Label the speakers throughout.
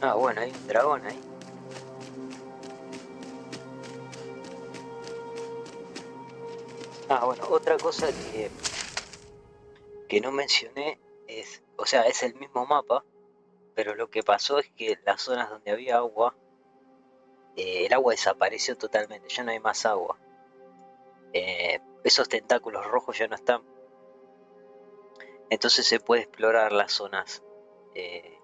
Speaker 1: Ah, bueno, hay un dragón ahí. Ah, bueno, otra cosa que no mencioné es, o sea, es el mismo mapa, pero lo que pasó es que las zonas donde había agua, el agua desapareció totalmente, ya no hay más agua. Esos tentáculos rojos ya no están. Entonces se puede explorar las zonas. eh,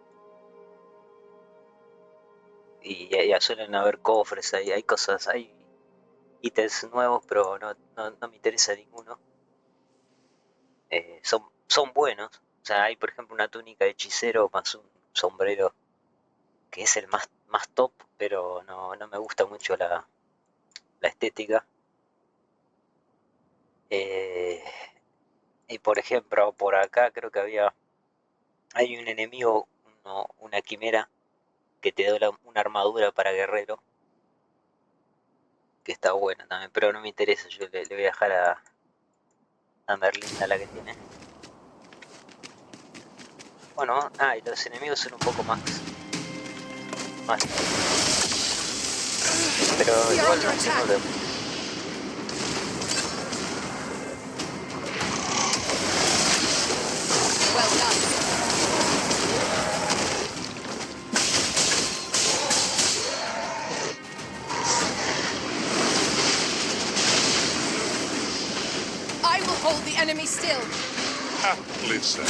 Speaker 1: y ya suelen haber cofres, hay cosas, hay ítems nuevos, pero no me interesa ninguno. Son buenos. O sea, hay por ejemplo una túnica de hechicero más un sombrero que es el más top, pero no me gusta mucho la estética. Eh, y por ejemplo, por acá creo que hay un enemigo, una quimera, que te da una armadura para guerrero, que está buena también, pero no me interesa, yo le voy a dejar a Merlinda la que tiene. Bueno, y los enemigos son un poco más pero igual no lo...
Speaker 2: Well done. I will hold the enemy still.
Speaker 3: Aptly said.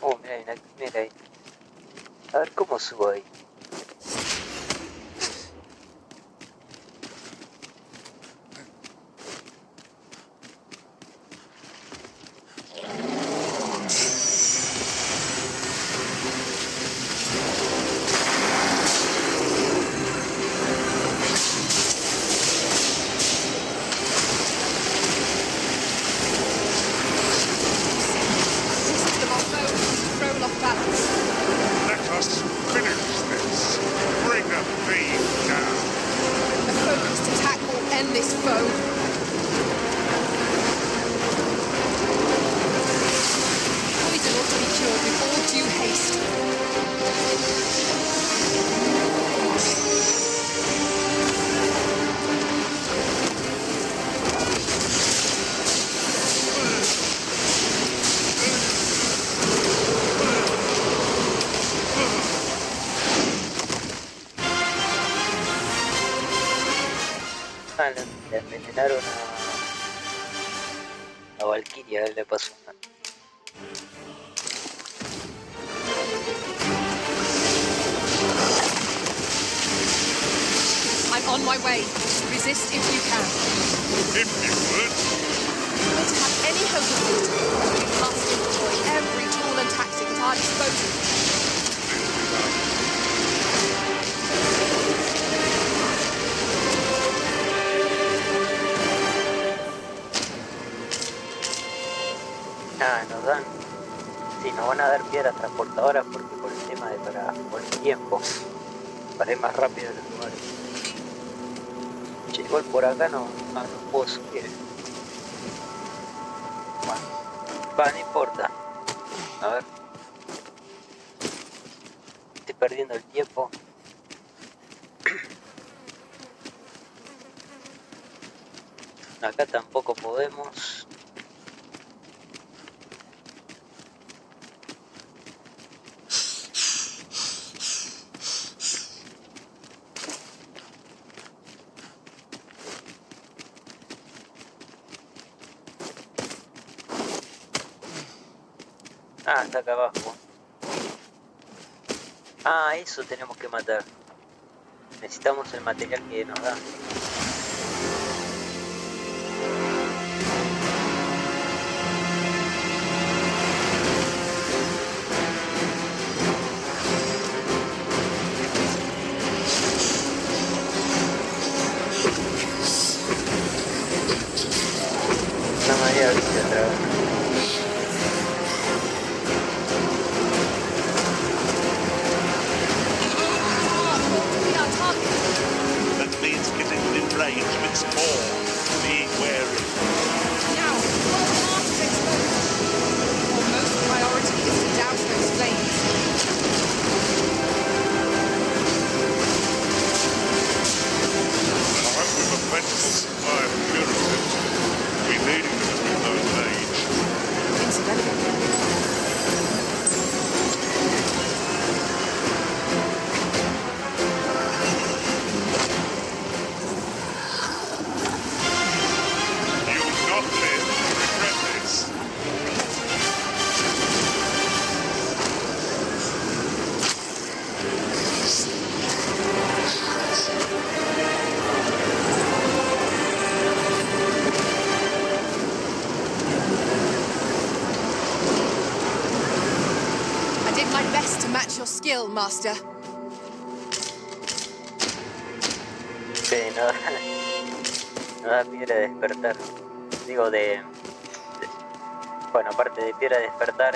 Speaker 1: Oh, mira, hay una quimera ahí. A ver cómo subo ahí. Le envenenaron a Valkyria, le pasó una.
Speaker 2: I'm on my way. Resist if you can.
Speaker 3: If you would.
Speaker 2: But to have any hope of victory, we must employ every tool and tactic at our disposal.
Speaker 1: Nos dan... Sí, nos van a dar piedras transportadoras porque por el tema por el tiempo, para ir más rápido en los lugares. Che, igual por acá no puedo subir. Bueno, no importa. A ver. Estoy perdiendo el tiempo. Acá tampoco podemos. Está acá abajo. Eso tenemos que matar. Necesitamos el material que nos da. No me había visto otra vez.
Speaker 2: best to match your skill, Master.
Speaker 1: Sí, no, no da piedra de despertar. Digo, bueno, aparte de piedra de despertar,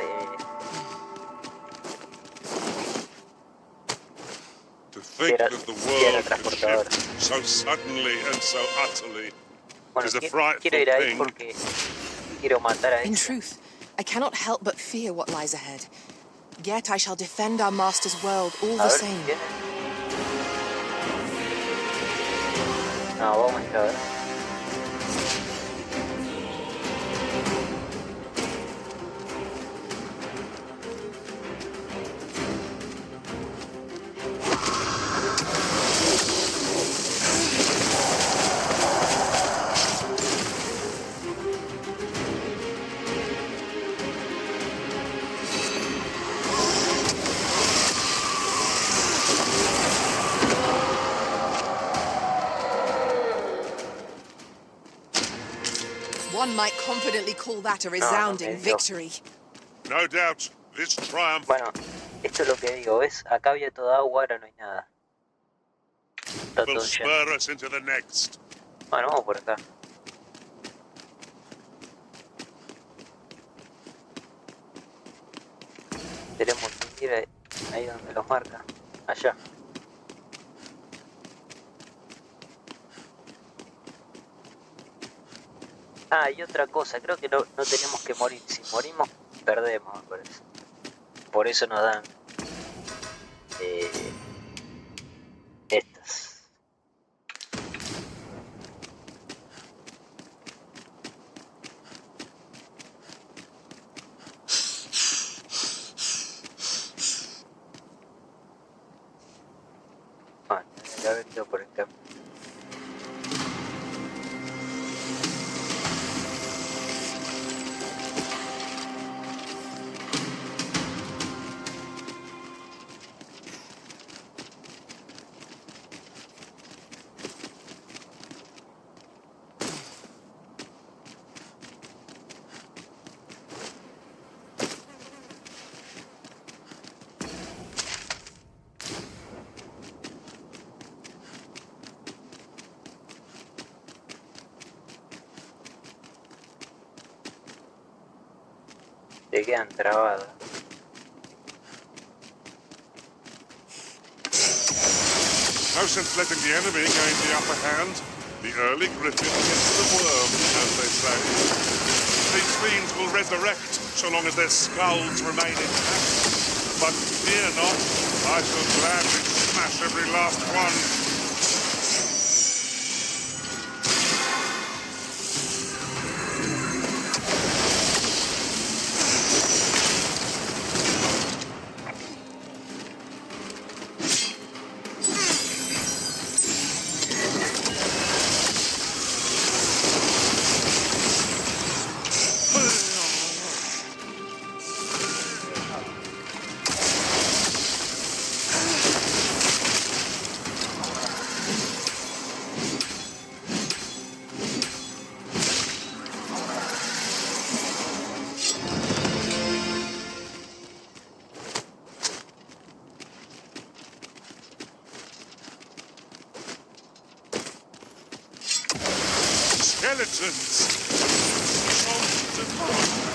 Speaker 3: To think
Speaker 1: piedra,
Speaker 3: that the
Speaker 1: piedra
Speaker 3: world could
Speaker 1: transportadora.
Speaker 3: shift so suddenly and so utterly
Speaker 1: Bueno,
Speaker 3: is a
Speaker 1: quiero
Speaker 3: frightful
Speaker 1: ir ahí
Speaker 3: thing.
Speaker 1: porque quiero matar a
Speaker 4: In
Speaker 1: ese.
Speaker 4: truth, I cannot help but fear what lies ahead. Yet I shall defend our master's world all
Speaker 1: A
Speaker 4: the
Speaker 1: ver si
Speaker 4: same.
Speaker 1: tiene. No, vamos a ir a ver.
Speaker 4: One might confidently call that a resounding
Speaker 1: me dio.
Speaker 4: victory.
Speaker 3: No doubt, this triumph
Speaker 1: Bueno, esto es lo que digo, ¿ves? Acá había toda agua, ahora no hay nada. Está
Speaker 3: will
Speaker 1: todo lleno.
Speaker 3: spur us into the next.
Speaker 1: Bueno, vamos por acá. Tenemos que ir ahí donde los marca. Allá. Ah, y otra cosa, creo que no tenemos que morir. Si morimos, perdemos, me parece. Por eso nos dan estas. Bueno, tendría que haber ido por el camino. Te quedan trabadas.
Speaker 3: No sense letting the enemy gain the upper hand. The early griffin hits the worm, as they say. These fiends will resurrect so long as their skulls remain intact. But fear not, I shall gladly smash every last one. Skeletons! Soldiers of God!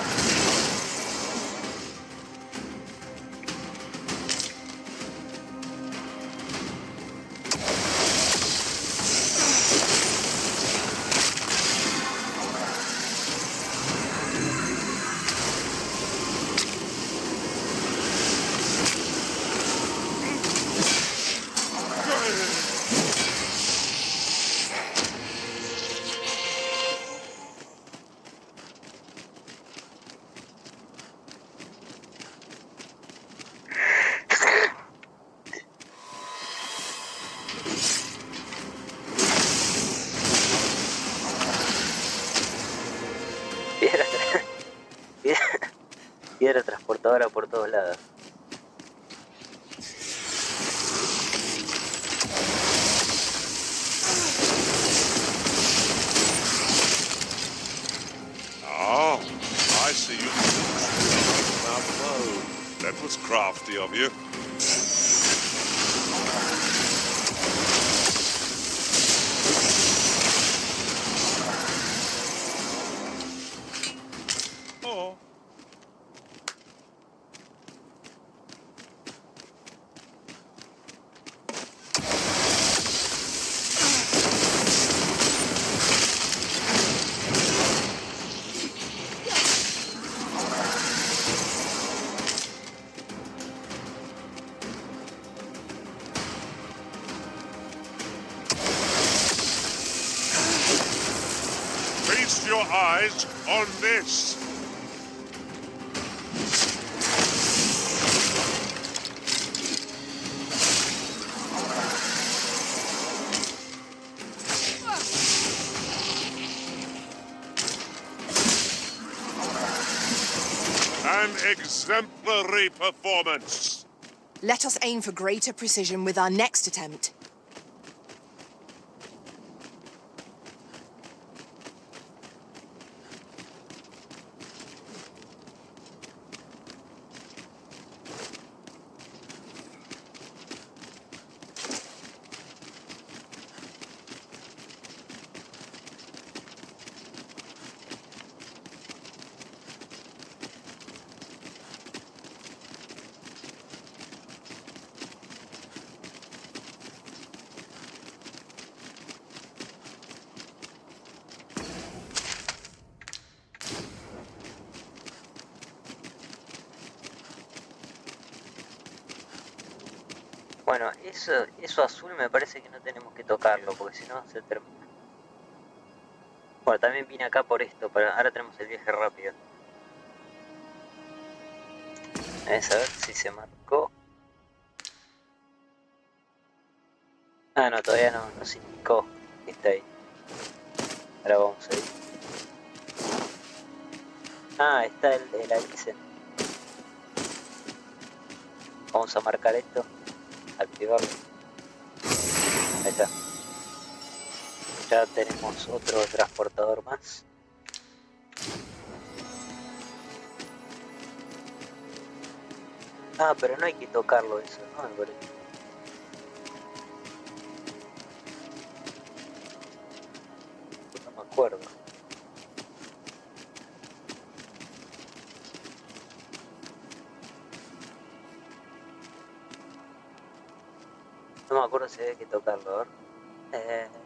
Speaker 1: Piedra transportadora por todos lados.
Speaker 3: Oh, I see you. Bravo. That was crafty of you. Oh. Feast your eyes on this. An exemplary performance.
Speaker 4: Let us aim for greater precision with our next attempt.
Speaker 1: Bueno, eso azul me parece que no tenemos que tocarlo, porque si no se termina. Bueno, también vine acá por esto, pero ahora tenemos el viaje rápido. A ver si se marcó. Ah, no, todavía no se indicó que está ahí. Ahora vamos a ir. Ah, está el Alice. Vamos a marcar esto. Activarlo. Ahí está. Ya tenemos otro transportador más. Ah, pero no hay que tocarlo eso, ¿no? Me parece. No me acuerdo. No me acuerdo si había que tocarlo, a ver.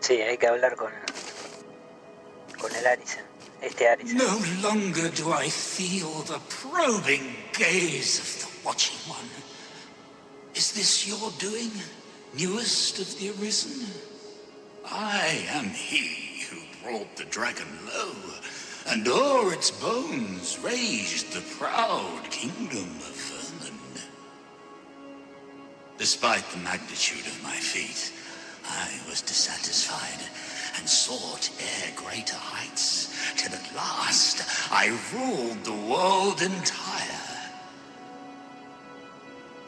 Speaker 1: Sí, hay que hablar con el Arisen. Este Arisen.
Speaker 5: No longer do I feel the probing gaze of the Watching One. Is this your doing, newest of the Arisen? I am he who brought the dragon low, and o'er its bones raised the proud kingdom of vermin. Despite the magnitude of my feat, I was dissatisfied and sought e'er greater heights, till at last I ruled the world entire.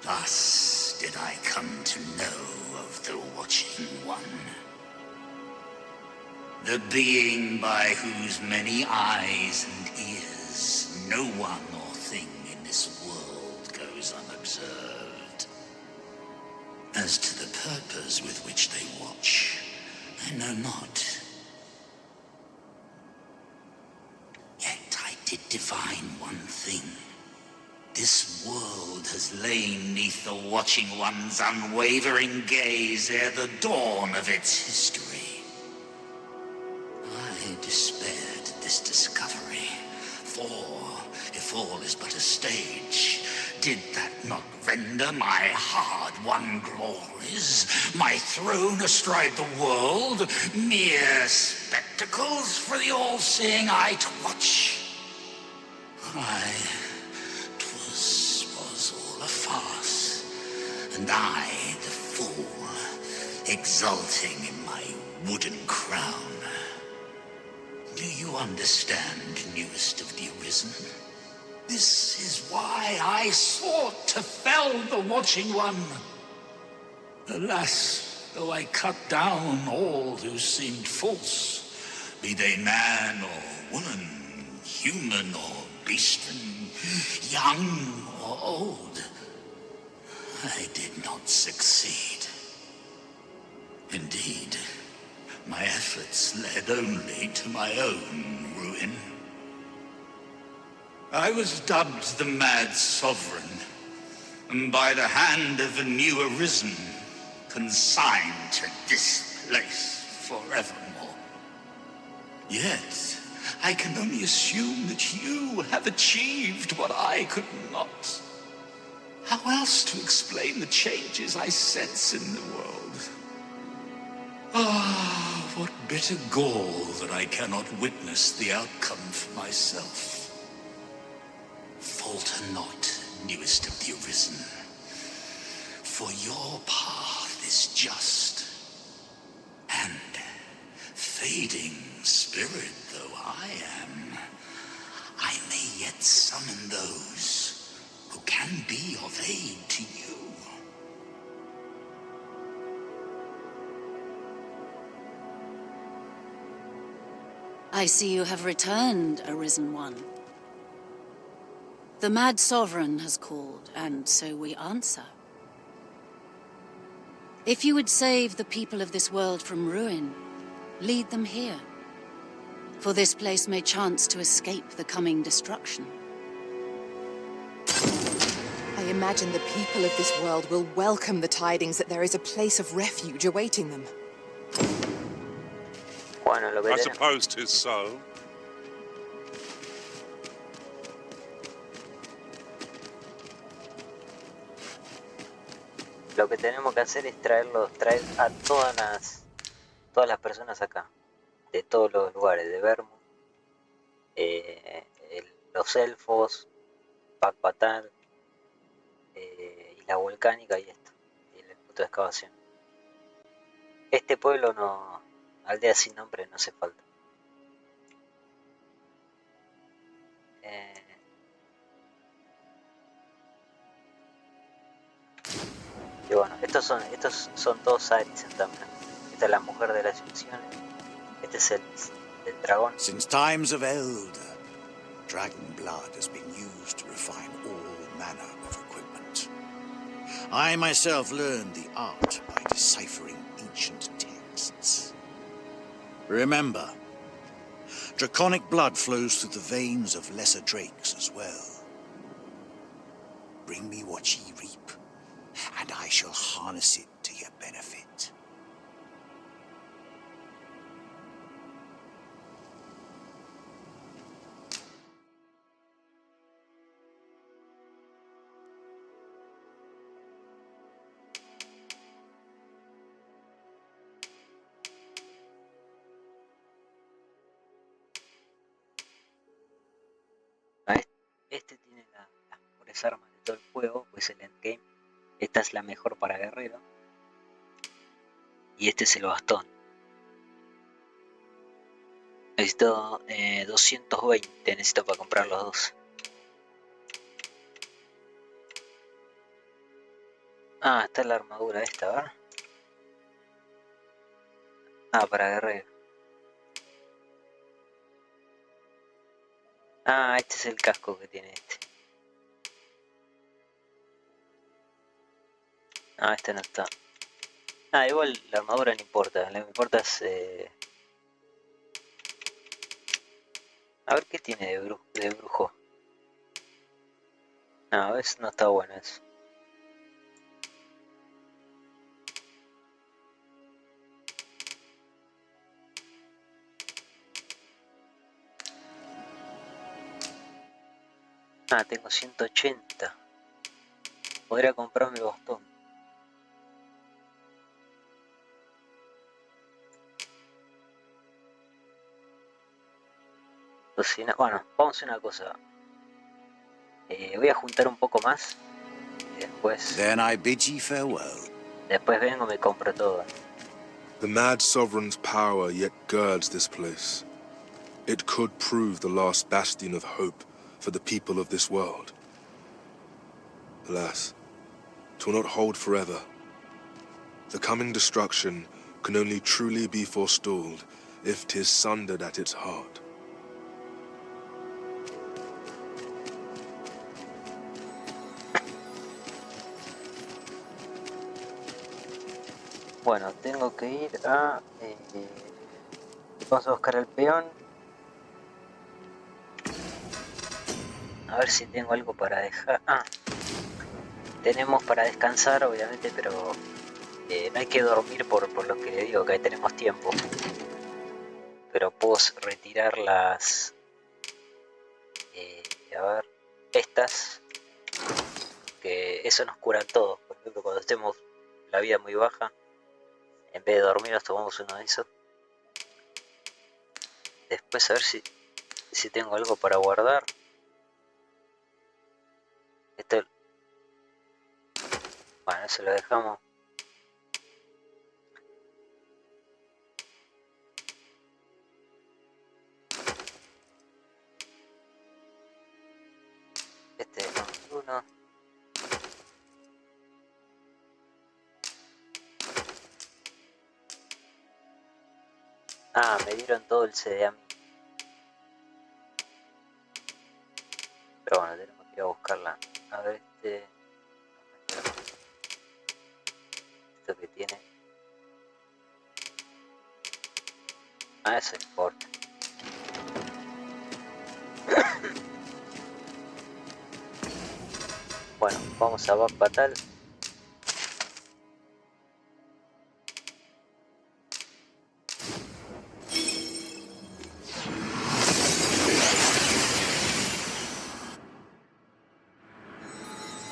Speaker 5: Thus did I come to know of the Watching One, the being by whose many eyes and ears no one or thing in this world goes unobserved. As to the purpose with which they watch, I know not. Yet I did divine one thing. This world has lain neath the Watching One's unwavering gaze ere the dawn of its history. I despaired at this discovery, for if all is but a stage, Did that not render my hard-won glories, my throne astride the world, mere spectacles for the all-seeing eye to watch? Aye, 'twas all a farce, and I, the fool, exulting in my wooden crown. Do you understand, newest of the Arisen? This is why I sought to fell the Watching One. Alas, though I cut down all who seemed false, be they man or woman, human or beastren, young or old, I did not succeed. Indeed, my efforts led only to my own ruin. I was dubbed the Mad Sovereign, and by the hand of a new Arisen, consigned to this place forevermore. Yet, I can only assume that you have achieved what I could not. How else to explain the changes I sense in the world? Ah, what bitter gall that I cannot witness the outcome for myself. Falter not, newest of the Arisen, for your path is just, and fading spirit though I am, I may yet summon those who can be of aid to you.
Speaker 6: I see you have returned, Arisen One. The Mad Sovereign has called, and so we answer. If you would save the people of this world from ruin, lead them here. For this place may chance to escape the coming destruction.
Speaker 4: I imagine the people of this world will welcome the tidings that there is a place of refuge awaiting them.
Speaker 1: Bueno, lo que
Speaker 3: I
Speaker 1: tenemos,
Speaker 3: suppose 'tis so.
Speaker 1: lo que tenemos que hacer es traer a todas las personas acá, de todos los lugares, de Vermont, los elfos, Pac-Patal, y la volcánica y esto, y el punto de excavación. Este pueblo no, aldea sin nombre, no hace falta. Y bueno, estos son todos Arisen también. Esta es la mujer de las ilusiones. Este es el dragón.
Speaker 7: Since times of eld, dragon blood has been used to refine all manner of equipment. I myself learned the art by deciphering ancient texts. Remember, draconic blood flows through the veins of lesser drakes as well. Bring me what ye reap, and I shall harness it to your benefit.
Speaker 1: Este tiene las mejores armas de todo el juego, pues el endgame. Esta es la mejor para guerrero. Y este es el bastón. Necesito 220, necesito para comprar los dos. Ah, está la armadura esta, ¿verdad? Ah, para guerrero. Ah, este es el casco que tiene este. Ah, este no está. Ah, igual la armadura no importa. Lo que importa es... A ver qué tiene de brujo. No, no está bueno eso. Ah, tengo 180. Podría comprarme el bastón. Bueno, vamos a hacer una cosa. Voy a juntar un poco más y después...
Speaker 7: Then I bid ye farewell.
Speaker 1: Después vengo y me compro todo.
Speaker 8: The mad sovereign's power yet girds this place. It could prove the last bastion of hope for the people of this world. Alas, 'twill not hold forever. The coming destruction can only truly be forestalled if 'tis sundered at its heart.
Speaker 1: Bueno, tengo que ir a... vamos a buscar al peón. A ver si tengo algo para dejar. Tenemos para descansar, obviamente, pero no hay que dormir por lo que le digo, que ahí tenemos tiempo. Pero puedo retirar las... a ver, estas. Que eso nos cura todo. Por ejemplo, cuando estemos la vida muy baja, en vez de dormir nos tomamos uno de esos. Después a ver si tengo algo para guardar. Esto... Bueno, eso lo dejamos. Este es uno. Me dieron todo el CD a mí. Pero bueno, tenemos que ir a buscarla. A ver, esto que tiene. Eso no importa. Bueno, vamos a Back Battle.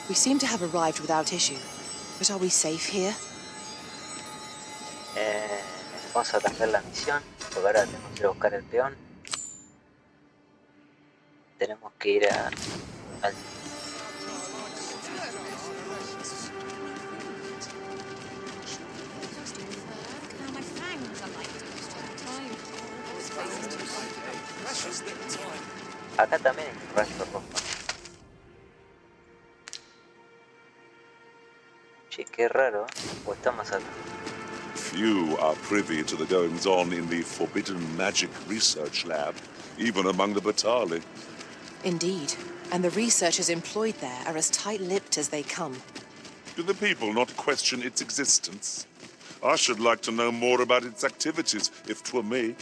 Speaker 4: We seem to have arrived without issue. But are we safe here?
Speaker 1: Vamos a cambiar la misión, porque ahora tenemos que ir a buscar el peón. Tenemos que ir al... Acá también hay un rayo rojo. Che, qué raro, o estamos acá.
Speaker 3: Few are privy to the goings-on in the Forbidden Magic Research Lab, even among the Batali.
Speaker 4: Indeed. And the researchers employed there are as tight-lipped as they come.
Speaker 3: Do the people not question its existence? I should like to know more about its activities, if 'twere me.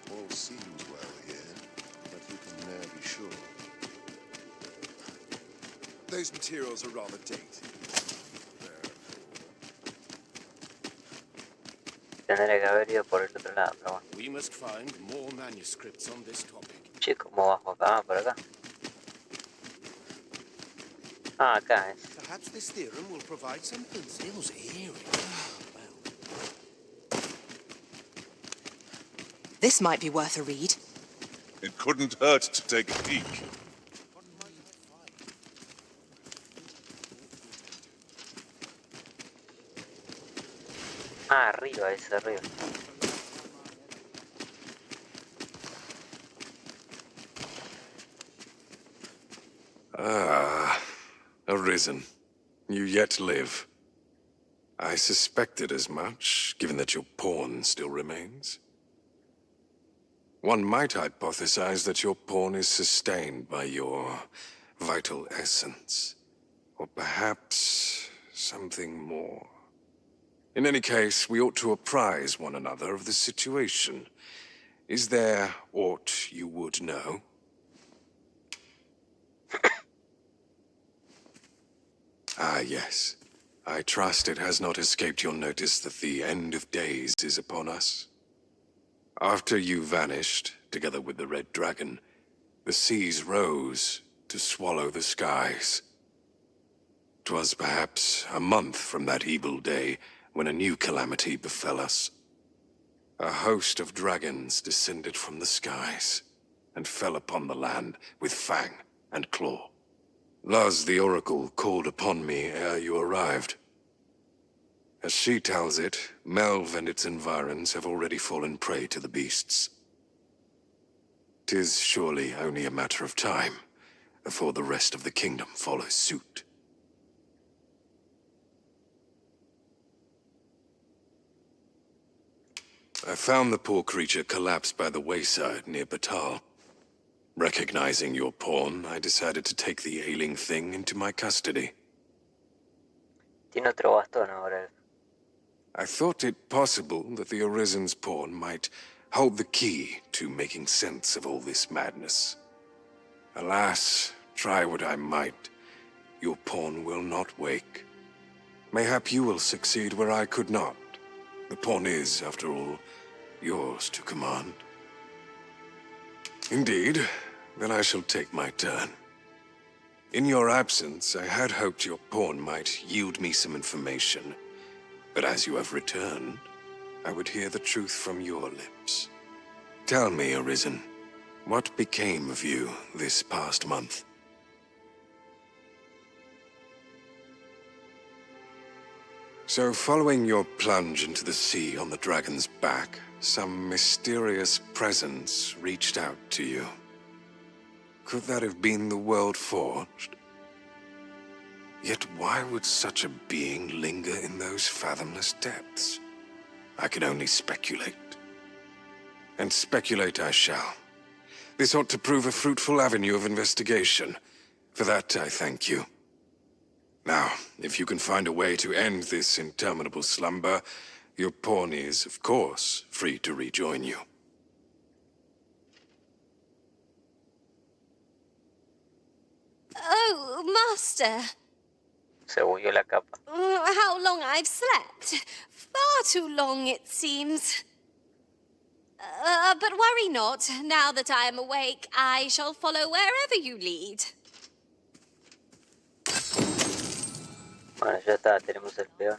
Speaker 9: All seems well here, but you can never be sure. Those materials are rather dated.
Speaker 1: Tendré que haber ido por el otro lado, pero bueno.
Speaker 9: We must find more manuscripts on this topic.
Speaker 1: Che, ¿cómo bajo acá? Por acá. Acá es.
Speaker 9: Perhaps this theorem will provide some insights.
Speaker 4: This might be worth a read.
Speaker 3: It couldn't hurt to take a peek.
Speaker 1: Arriba, es arriba.
Speaker 8: Arisen. You yet live. I suspected as much, given that your pawn still remains. One might hypothesize that your pawn is sustained by your vital essence. Or perhaps something more. In any case, we ought to apprise one another of the situation. Is there aught you would know? Yes. I trust it has not escaped your notice that the end of days is upon us. After you vanished, together with the Red Dragon, the seas rose to swallow the skies. 'Twas perhaps a month from that evil day when a new calamity befell us. A host of dragons descended from the skies and fell upon the land with fang and claw. Luz the Oracle called upon me ere you arrived. As she tells it, Melve and its environs have already fallen prey to the beasts. 'Tis surely only a matter of time before the rest of the kingdom follows suit. I found the poor creature collapsed by the wayside near Batal. Recognizing your pawn, I decided to take the ailing thing into my custody.
Speaker 1: Tiene otro bastón ahora.
Speaker 8: I thought it possible that the Arisen's pawn might hold the key to making sense of all this madness. Alas, try what I might, your pawn will not wake. Mayhap you will succeed where I could not. The pawn is, after all, yours to command. Indeed, then I shall take my turn. In your absence, I had hoped your pawn might yield me some information. But as you have returned, I would hear the truth from your lips. Tell me, Arisen, what became of you this past month? So, following your plunge into the sea on the dragon's back, some mysterious presence reached out to you. Could that have been the World Forged? Yet why would such a being linger in those fathomless depths? I can only speculate. And speculate I shall. This ought to prove a fruitful avenue of investigation. For that, I thank you. Now, if you can find a way to end this interminable slumber, your pawn is, of course, free to rejoin you.
Speaker 10: Oh, Master.
Speaker 1: Se huyó la capa.
Speaker 10: How long I've slept. Far too long, it seems. But worry not. Now that I am awake, I shall follow wherever you lead.
Speaker 1: Bueno, ya está, tenemos el peón.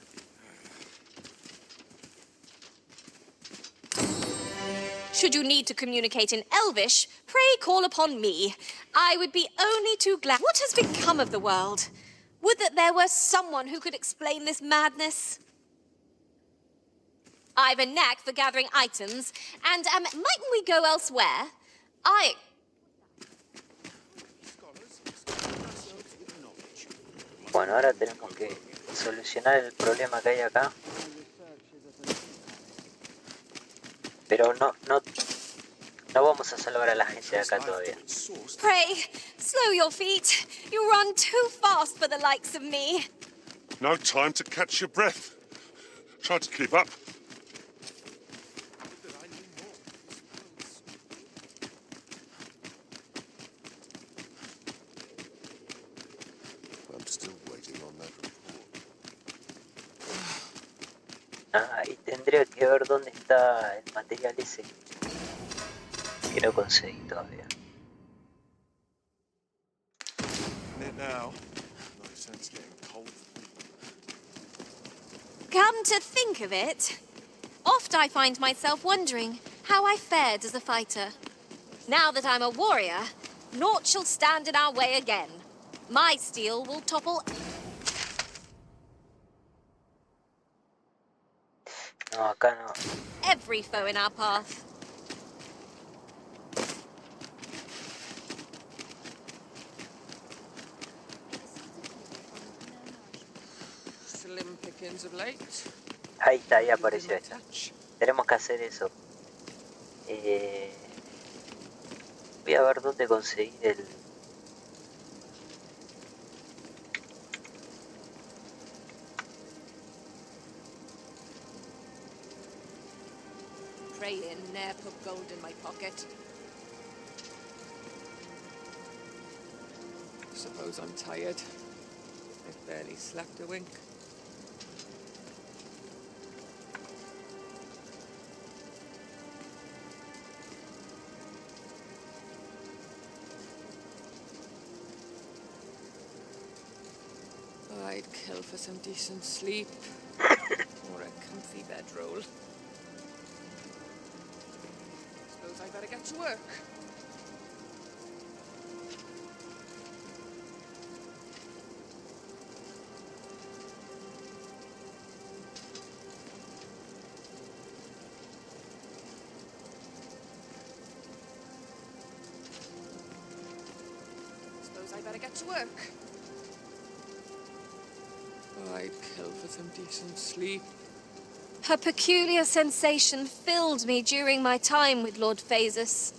Speaker 10: Should you need to communicate in Elvish, pray call upon me. I would be only too glad. What has become of the world? Would that there were someone who could explain this madness. I've a knack for gathering items, and mightn't we go elsewhere?
Speaker 1: Bueno, ahora tenemos que solucionar el problema que hay acá. Pero no vamos a salvar a la gente de acá todavía.
Speaker 10: Pray, slow your feet. You run too fast for the likes of me.
Speaker 3: No time to catch your breath. Try to keep up.
Speaker 9: I'm still waiting on that report.
Speaker 1: Ah, y tendría que ver dónde está el material ese que no conseguí todavía.
Speaker 9: Now, my sense getting cold.
Speaker 10: Come to think of it, oft I find myself wondering how I fared as a fighter. Now that I'm a warrior, naught shall stand in our way again. My steel will topple.
Speaker 1: No, acá no.
Speaker 10: Every foe in our path.
Speaker 11: Slim pickings of late.
Speaker 1: Ahí está, ahí apareció esto. Tenemos que hacer eso. Voy a ver dónde conseguir el...
Speaker 11: Praying ne'er put gold in my pocket. Suppose I'm tired. I've barely slept a wink. kill for some decent sleep. Or a comfy bedroll. Suppose I better get to work. Suppose I better get to work. I'd kill for some decent sleep.
Speaker 10: Her peculiar sensation filled me during my time with Lord Phasus.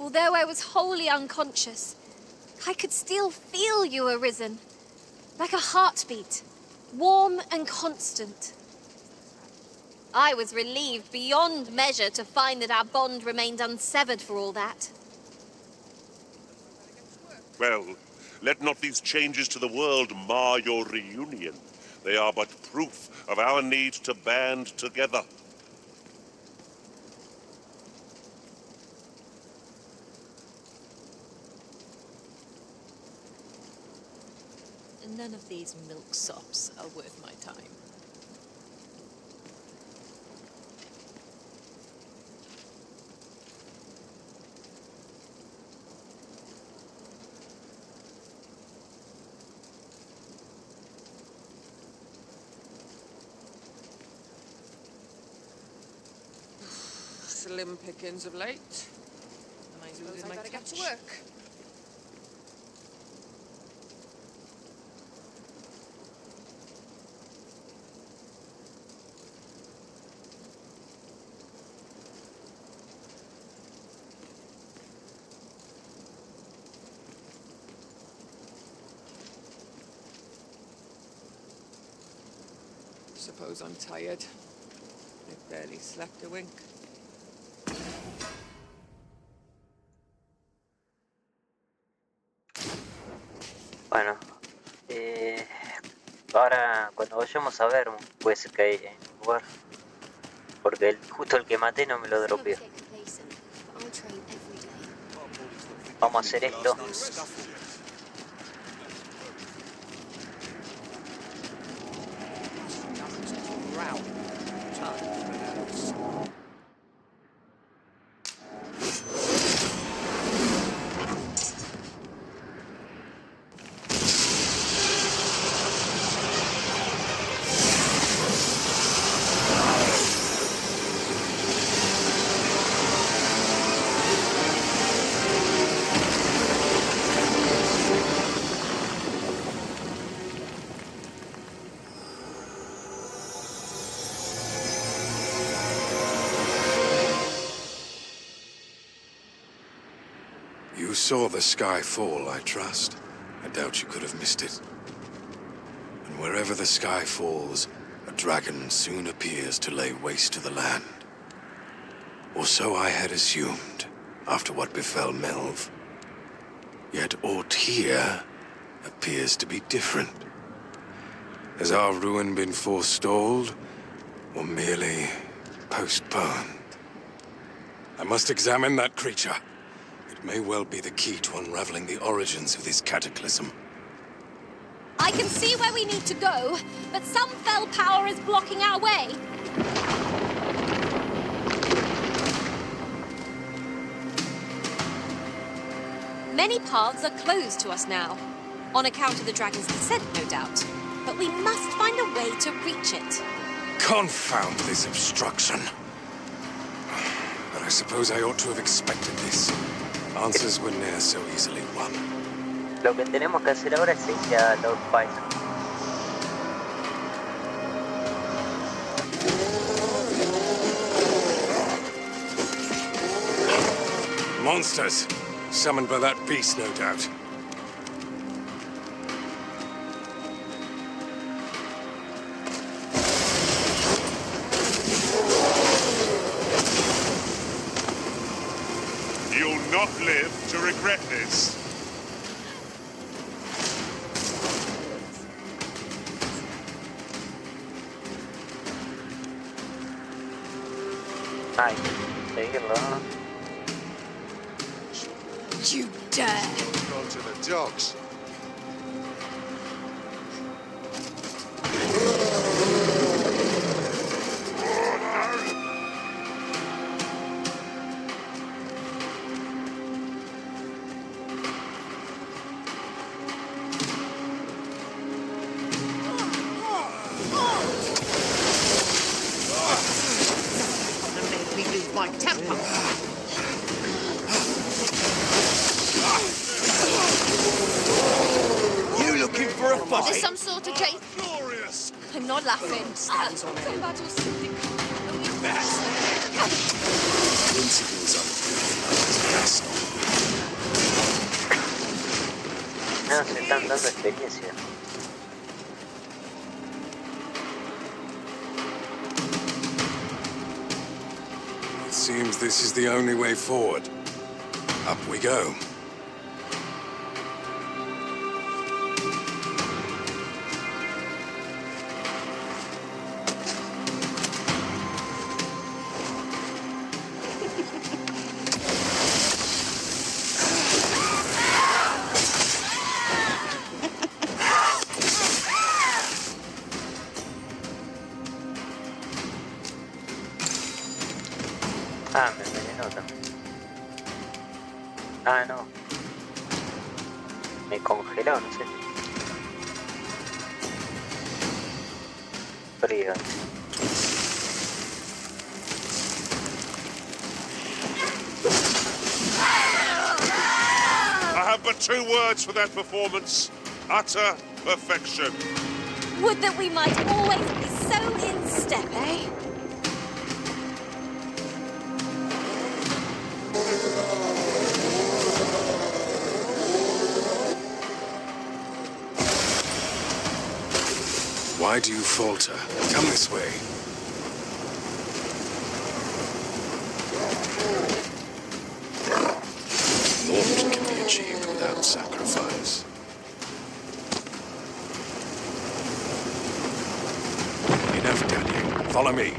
Speaker 10: Although I was wholly unconscious, I could still feel you, Arisen. Like a heartbeat, warm and constant. I was relieved beyond measure to find that our bond remained unsevered for all that.
Speaker 3: Well, let not these changes to the world mar your reunion. They are but proof of our need to band together.
Speaker 11: None of these milksops are worth my time. Slim pickings of late. Am I losing my touch? Get to work. Suppose I'm tired. I barely slept a wink.
Speaker 1: Bueno, ahora cuando vayamos a ver puede ser que hay en un lugar, porque justo el que maté no me lo dropeó. Vamos a hacer esto.
Speaker 8: You saw the sky fall, I trust. I doubt you could have missed it. And wherever the sky falls, a dragon soon appears to lay waste to the land. Or so I had assumed, after what befell Melv. Yet aught here appears to be different. Has our ruin been forestalled, or merely postponed? I must examine that creature. It may well be the key to unraveling the origins of this cataclysm.
Speaker 10: I can see where we need to go, but some fell power is blocking our way. Many paths are closed to us now, on account of the dragon's descent, no doubt. But we must find a way to reach it.
Speaker 8: Confound this obstruction. But I suppose I ought to have expected this. Answers were ne'er so easily won.
Speaker 1: Lo que tenemos que hacer ahora es irse a Lord Phasus.
Speaker 8: Monsters! Summoned by that beast, no doubt.
Speaker 3: You'll not live to regret this.
Speaker 1: Ay, seguirlo.
Speaker 11: You dare!
Speaker 9: Gone to the dogs.
Speaker 7: my temper. You looking for a fight?
Speaker 2: Is this some sort of game?
Speaker 3: Glorious!
Speaker 2: I'm not laughing.
Speaker 1: No, se están dando experiencia.
Speaker 8: It seems this is the only way forward. Up we go.
Speaker 1: Ah, me envenenó también. Ah, no. Me congeló, no sé. Frío.
Speaker 3: I have but 2 words for that performance. Utter perfection.
Speaker 10: Would that we might always be so in step, eh?
Speaker 8: Why do you falter? Come this way. Naught can be achieved without sacrifice. Enough, Daddy. Follow me.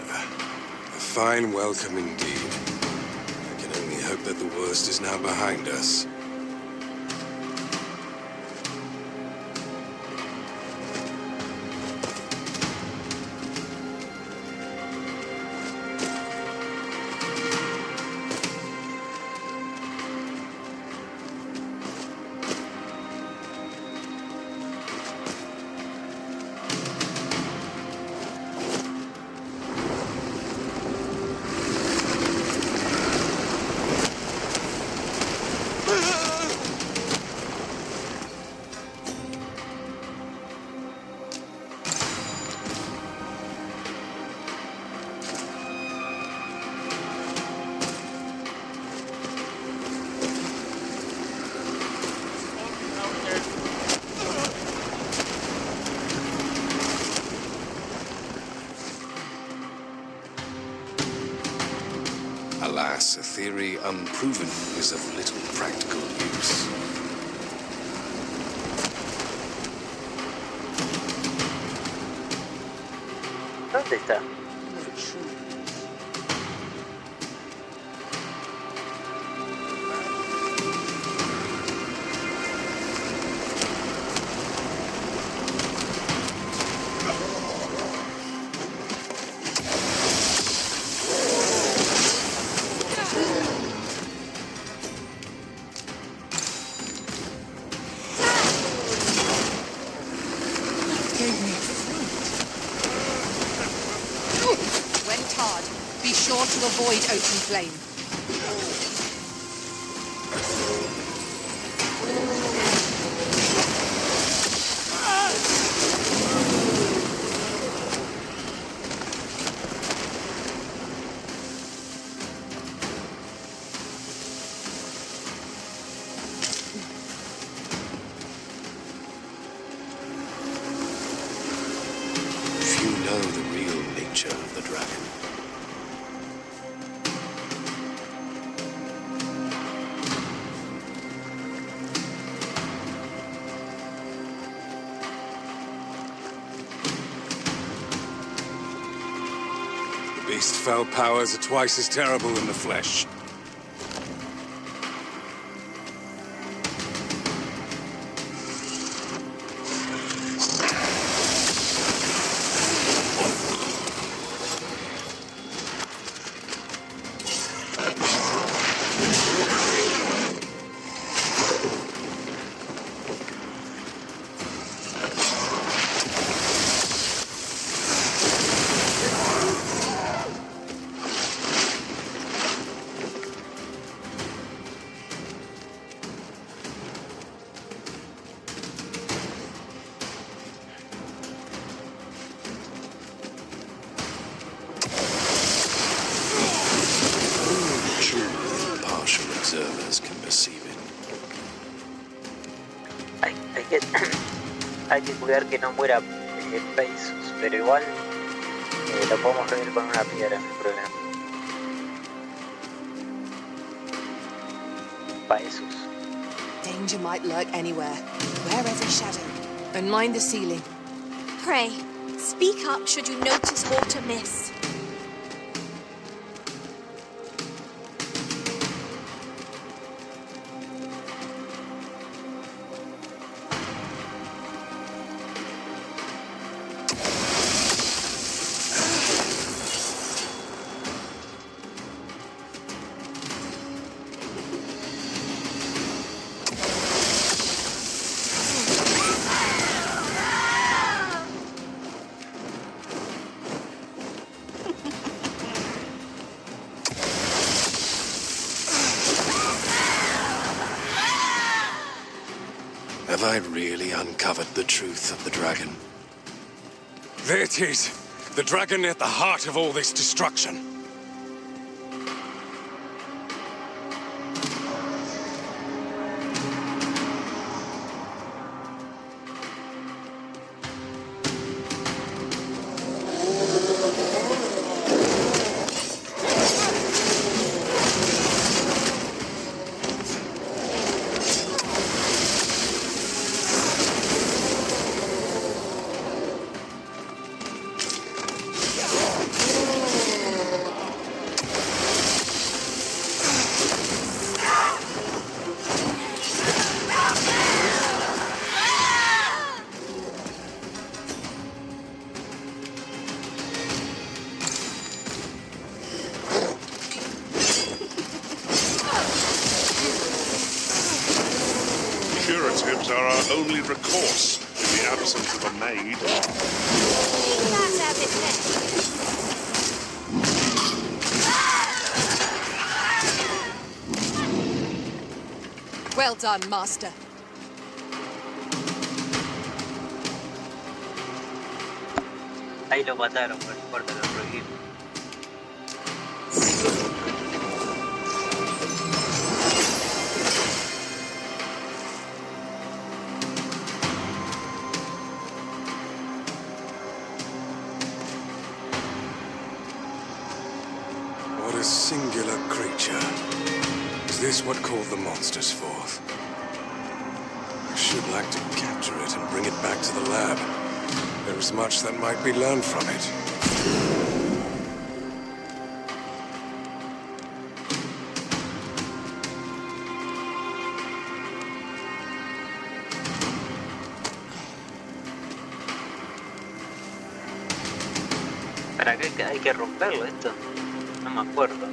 Speaker 8: A fine welcome indeed. I hope that the worst is now behind us. Alas, a theory unproven is of little practical use.
Speaker 1: ¿Dónde está?
Speaker 4: Went hard. Be sure to avoid open flame.
Speaker 8: Few know the real nature of the dragon. The beast's fell powers are twice as terrible in the flesh.
Speaker 1: Hay que hay que cuidar que no muera Pegasus, pero igual lo podemos revivir con una piedra, no hay problema. Pegasus.
Speaker 4: Danger might lurk anywhere. Wear every shadow. And mind the ceiling.
Speaker 10: Pray, speak up should you notice aught amiss.
Speaker 8: Have I really uncovered the truth of the dragon? There it is! The dragon at the heart of all this destruction.
Speaker 3: Curatives are our only recourse in the absence of a maid.
Speaker 10: That's as it may.
Speaker 4: Well done, Master.
Speaker 1: Ahí lo mataron, pero no importa, lo revivimos.
Speaker 8: What a singular creature. Is this what called the monsters forth? I should like to capture it and bring it back to the lab. There is much that might be learned from it.
Speaker 1: ¿Para qué hay que romperlo esto? No me acuerdo.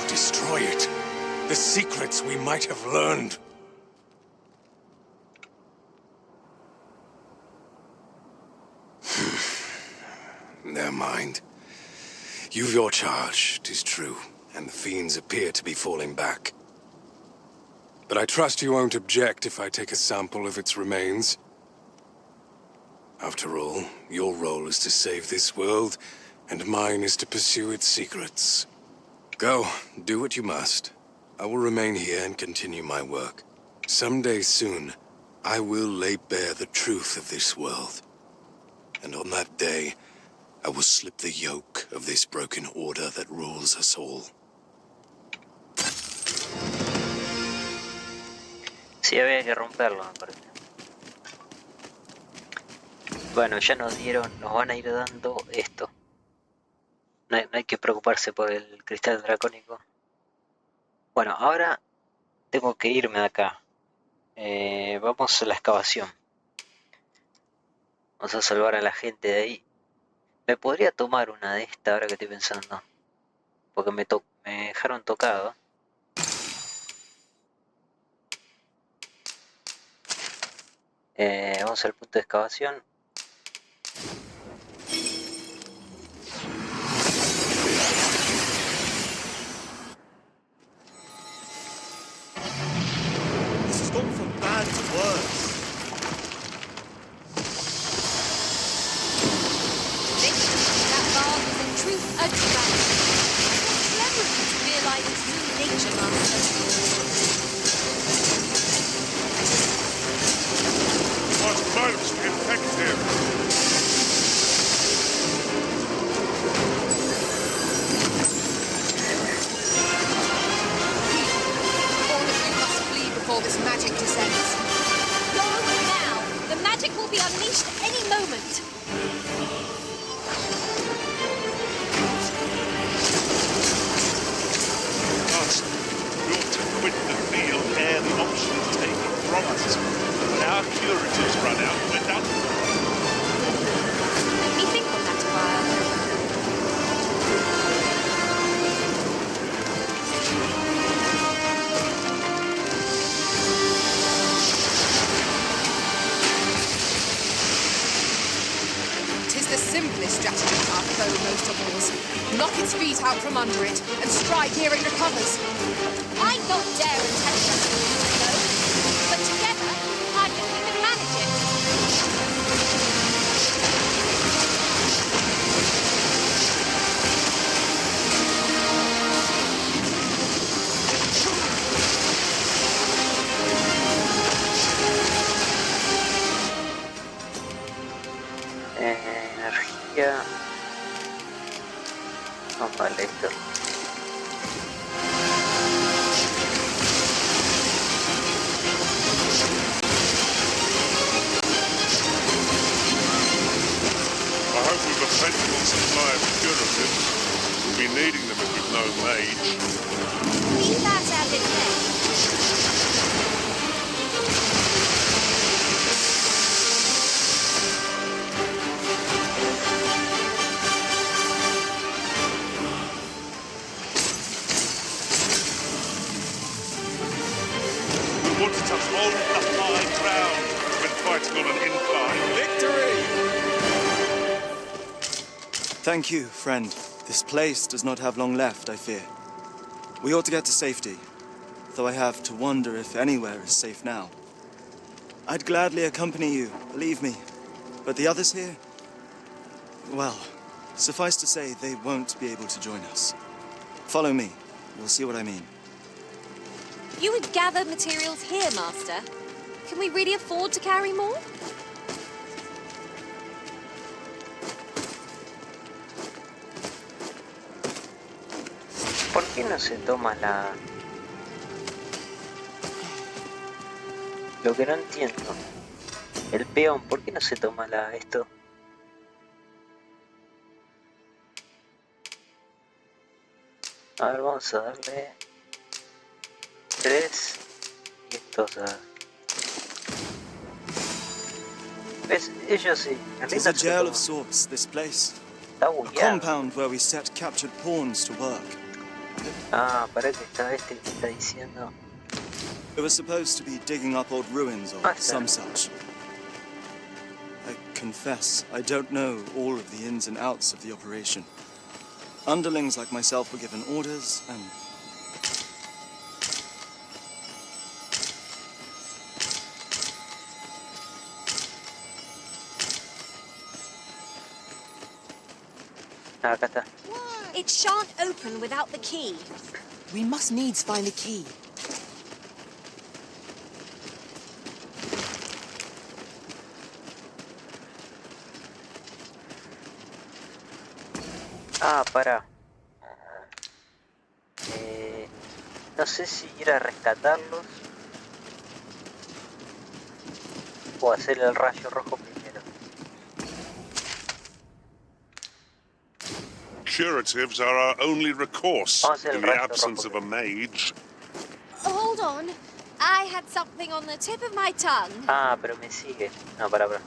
Speaker 8: Destroy it. The secrets we might have learned. Never mind. You've your charge, 'tis true, and the fiends appear to be falling back. But I trust you won't object if I take a sample of its remains. After all, your role is to save this world, and mine is to pursue its secrets. Go, do what you must. I will remain here and continue my work. Someday soon, I will lay bare the truth of this world. And on that day, I will slip the yoke of this broken order that rules us all.
Speaker 1: Sí, había que romperlo, me parece. Bueno, ya nos van a ir dando esto. No hay que preocuparse por el cristal dracónico. Bueno, ahora tengo que irme de acá. Vamos a la excavación. Vamos a salvar a la gente de ahí. Me podría tomar una de estas ahora que estoy pensando. Porque me dejaron tocado. Vamos al punto de excavación.
Speaker 12: This has gone from bad to worse.
Speaker 10: That bard was in truth a dragon. Clever of you to realize its true nature, Master.
Speaker 3: What most effective!
Speaker 4: All of you must flee before this magic descends.
Speaker 10: Go now! The magic will be unleashed any moment.
Speaker 3: Master, we ought to quit the field ere the option is taken from us. When our curatives run out, we're done.
Speaker 10: Let me think on that a while.
Speaker 4: Tis the simplest strategy to our foe most abhors. Knock its feet out from under it, and strike ere it recovers.
Speaker 10: I don't dare attempt us to do so, but together, I think we can manage it.
Speaker 1: Energía. Vale, esto.
Speaker 3: I hope we've a plentiful supply of curatives. We'll be needing them if we've no mage.
Speaker 10: Be that as it may.
Speaker 3: We wanted to hold the high ground when fighting on an incline.
Speaker 12: Victory! Thank you, friend. This place does not have long left, I fear. We ought to get to safety, though I have to wonder if anywhere is safe now. I'd gladly accompany you, believe me. But the others here? Well, suffice to say, they won't be able to join us. Follow me. You'll see what I mean.
Speaker 10: You would gather materials here, Master. Can we really afford to carry more?
Speaker 1: ¿Por qué no se toma la...? Lo que no entiendo. El peón, ¿por qué no se toma esto? A ver, vamos a darle 3 y estos a... ¿Ves? Ellos sí.
Speaker 12: It's a jail of sorts, this place.
Speaker 1: Está
Speaker 12: A
Speaker 1: bugueado.
Speaker 12: compound where we set captured pawns to work.
Speaker 1: Ah, para que está este que está diciendo.
Speaker 12: It was supposed to be digging up old ruins or some such. I confess, I don't know all of the ins and outs of the operation. Underlings like myself were given orders, and...
Speaker 1: Acá está.
Speaker 10: It shan't open without the key.
Speaker 4: We must needs find the key.
Speaker 1: Ah, para. No sé si ir a rescatarlos o hacer el rayo rojo primero.
Speaker 3: Curatives are our only recourse
Speaker 1: Vamos a hacer el
Speaker 3: in the
Speaker 1: rayo
Speaker 3: absence
Speaker 1: rojo
Speaker 3: of a mage.
Speaker 10: hold on. I had something on the tip of my tongue.
Speaker 1: Ah, pero me sigue. No, para.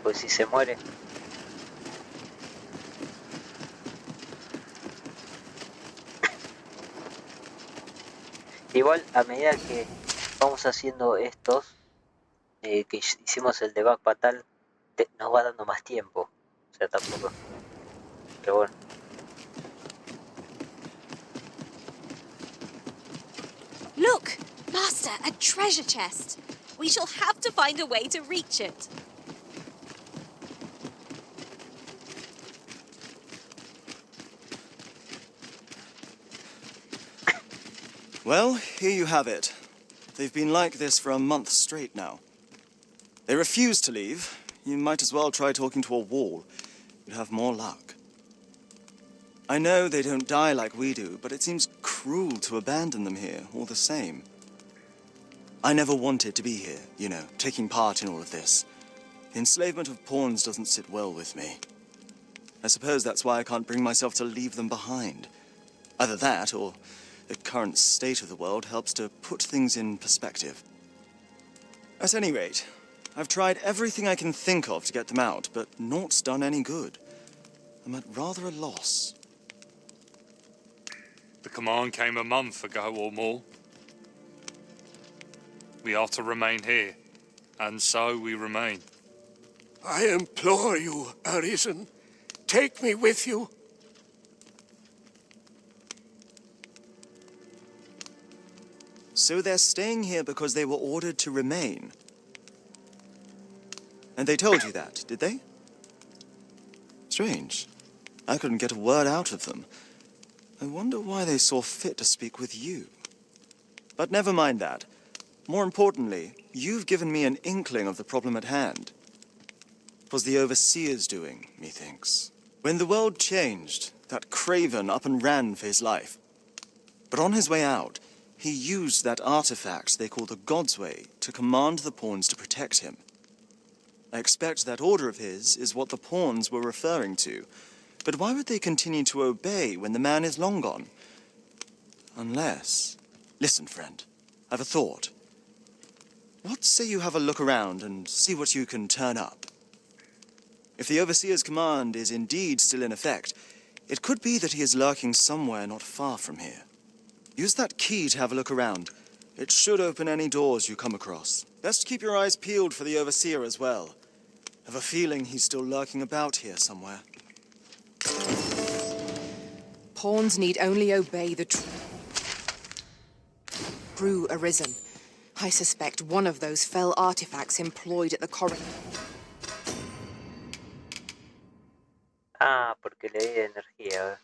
Speaker 1: Pues si se muere. Igual, a medida que vamos haciendo estos, que hicimos el debug fatal, nos va dando más tiempo. O sea, tampoco. Pero bueno.
Speaker 10: Look, Master, a treasure chest. We shall have to find a way to reach it.
Speaker 12: Well, here you have it. They've been like this for a month straight now. They refuse to leave. You might as well try talking to a wall. You'd have more luck. I know they don't die like we do, but it seems cruel to abandon them here, all the same. I never wanted to be here, you know, taking part in all of this. The enslavement of pawns doesn't sit well with me. I suppose that's why I can't bring myself to leave them behind. Either that, or the current state of the world helps to put things in perspective. At any rate, I've tried everything I can think of to get them out, but naught's done any good. I'm at rather a loss.
Speaker 13: The command came a month ago or more. We are to remain here, and so we remain.
Speaker 14: I implore you, Arisen. Take me with you.
Speaker 12: So they're staying here because they were ordered to remain. And they told you that, did they? Strange. I couldn't get a word out of them. I wonder why they saw fit to speak with you. But never mind that. More importantly, you've given me an inkling of the problem at hand. It was the Overseer's doing, methinks. When the world changed, that craven up and ran for his life. But on his way out, he used that artifact they call the God's Way to command the pawns to protect him. I expect that order of his is what the pawns were referring to. But why would they continue to obey when the man is long gone? Unless... Listen, friend. I've a thought. What say you have a look around and see what you can turn up? If the Overseer's command is indeed still in effect, it could be that he is lurking somewhere not far from here. Use that key to have a look around. It should open any doors you come across. Best keep your eyes peeled for the Overseer as well. I have a feeling he's still lurking about here somewhere.
Speaker 4: Pawns need only obey the true Arisen. I suspect one of those fell artifacts employed at the corridor.
Speaker 1: Ah, porque le di energía.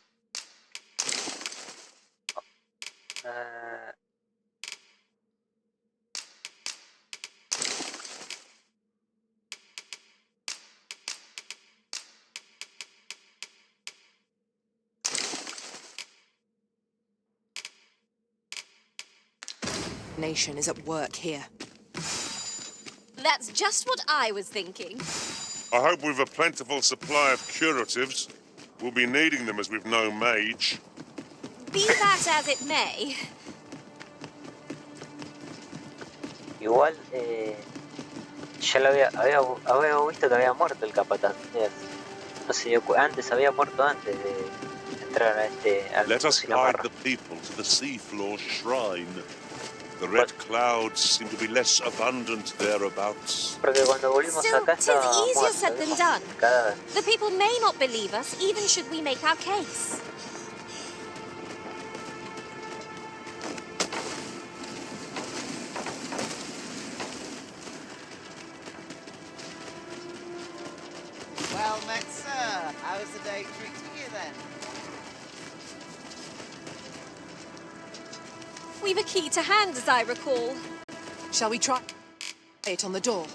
Speaker 4: Nation is at work here.
Speaker 10: That's just what I was thinking.
Speaker 3: I hope we've a plentiful supply of curatives. We'll be needing them as we've no mage.
Speaker 10: Be that as it may.
Speaker 1: Igual, ya lo había visto que había muerto el capataz. No sé, antes había muerto antes de entrar a al
Speaker 3: Let us
Speaker 1: Cocina
Speaker 3: guide
Speaker 1: Marra.
Speaker 3: the people to the seafloor shrine. The red clouds seem to be less abundant thereabouts.
Speaker 1: Porque cuando volvimos
Speaker 10: Still,
Speaker 1: acá
Speaker 10: 'tis
Speaker 1: estaba
Speaker 10: easier
Speaker 1: muerto,
Speaker 10: said than
Speaker 1: vimos
Speaker 10: done.
Speaker 1: cadáveres.
Speaker 10: The people may not believe us, even should we make our case.
Speaker 15: Well met, sir. How's the day treating you then?
Speaker 10: We've a key to hand, as I recall.
Speaker 4: Shall we try it on the door?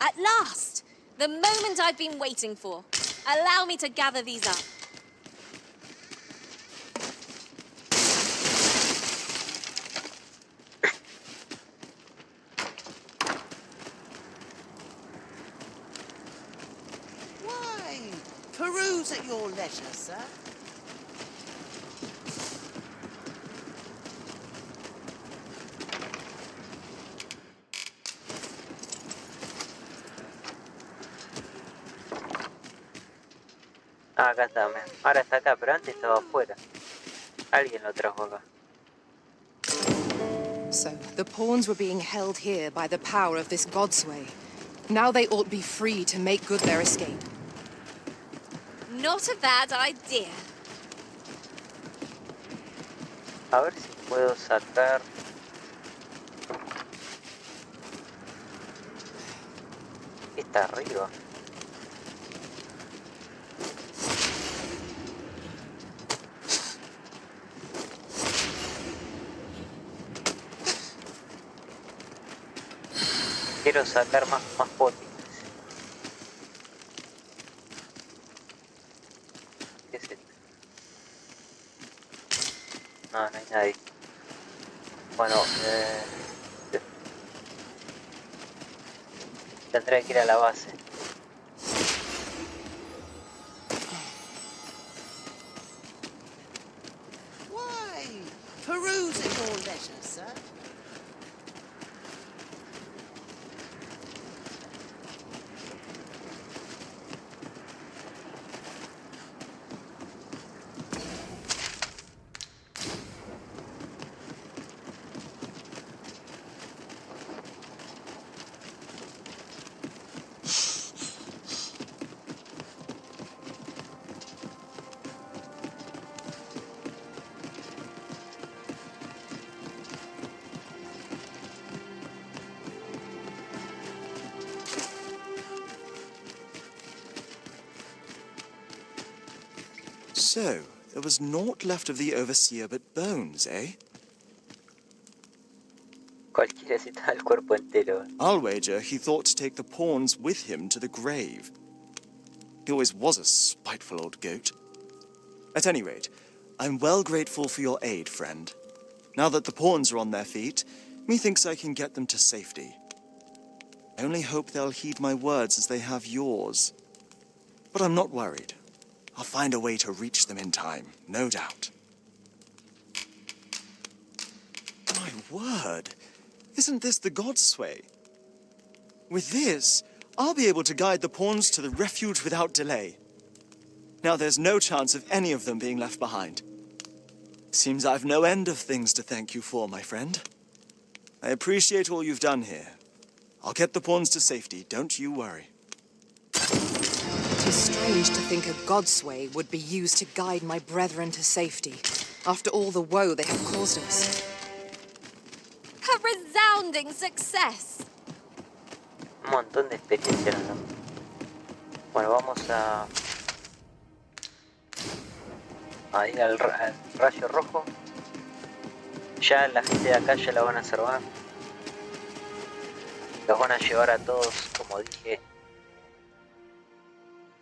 Speaker 10: At last! The moment I've been waiting for. Allow me to gather these up.
Speaker 15: Why? Peruse at your leisure, sir.
Speaker 1: Ah, acá está, ahora está acá, pero antes estaba afuera. Alguien lo trajo acá.
Speaker 4: So, the pawns were being held here by the power of this godsway. Now they ought be free to make good their escape.
Speaker 10: Not a bad idea.
Speaker 1: A ver si puedo sacar... Está arriba. Quiero sacar más potines. ¿Qué es esto? No hay nadie. Bueno, tendré que ir a la base.
Speaker 15: Why? Peruse at your leisure, sir.
Speaker 12: So, there was naught left of the Overseer but bones, eh?
Speaker 1: Cualquiera cita el cuerpo entero.
Speaker 12: I'll wager he thought to take the pawns with him to the grave. He always was a spiteful old goat. At any rate, I'm well grateful for your aid, friend. Now that the pawns are on their feet, methinks I can get them to safety. I only hope they'll heed my words as they have yours. But I'm not worried. I'll find a way to reach them in time, no doubt. My word! Isn't this the Godsway? With this, I'll be able to guide the pawns to the refuge without delay. Now there's no chance of any of them being left behind. Seems I've no end of things to thank you for, my friend. I appreciate all you've done here. I'll get the pawns to safety, don't you worry.
Speaker 4: It is strange to think a godsway would be used to guide my brethren to safety, after all the woe they have caused us.
Speaker 10: A resounding success.
Speaker 1: Un montón de experiencia, ¿no? Bueno, vamos a ir al rayo rojo. Ya la gente de acá ya la van a observar. Los van a llevar a todos, como dije,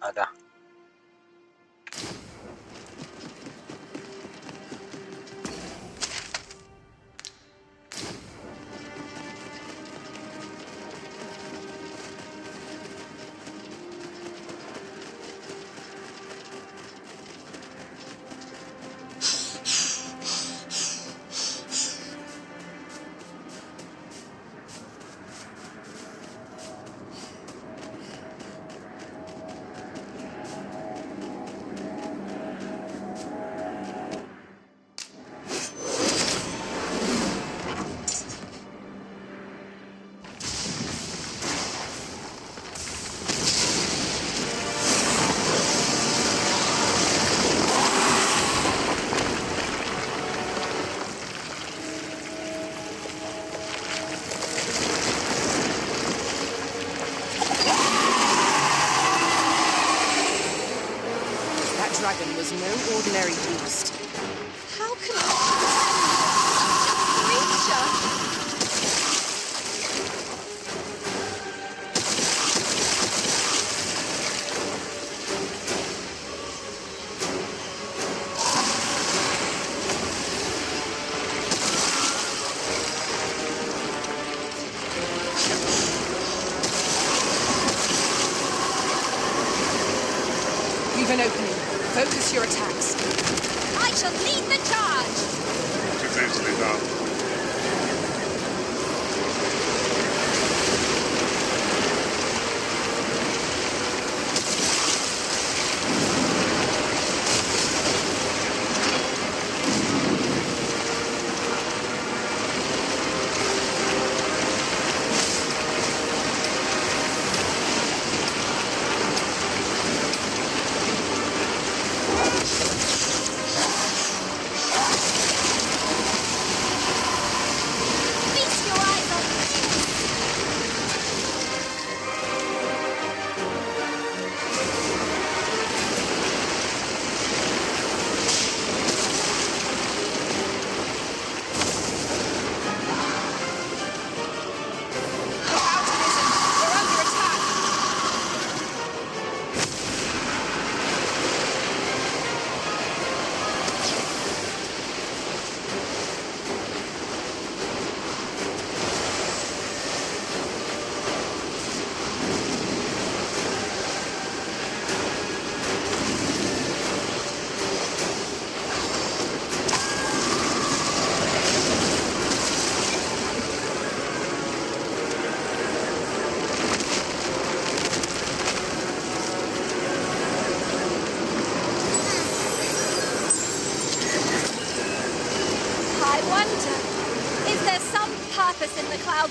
Speaker 1: acá.
Speaker 4: Dragon was no ordinary beast.
Speaker 2: How can I Leave an opening. Focus your attacks.
Speaker 10: I shall lead the charge!
Speaker 3: It is easily done.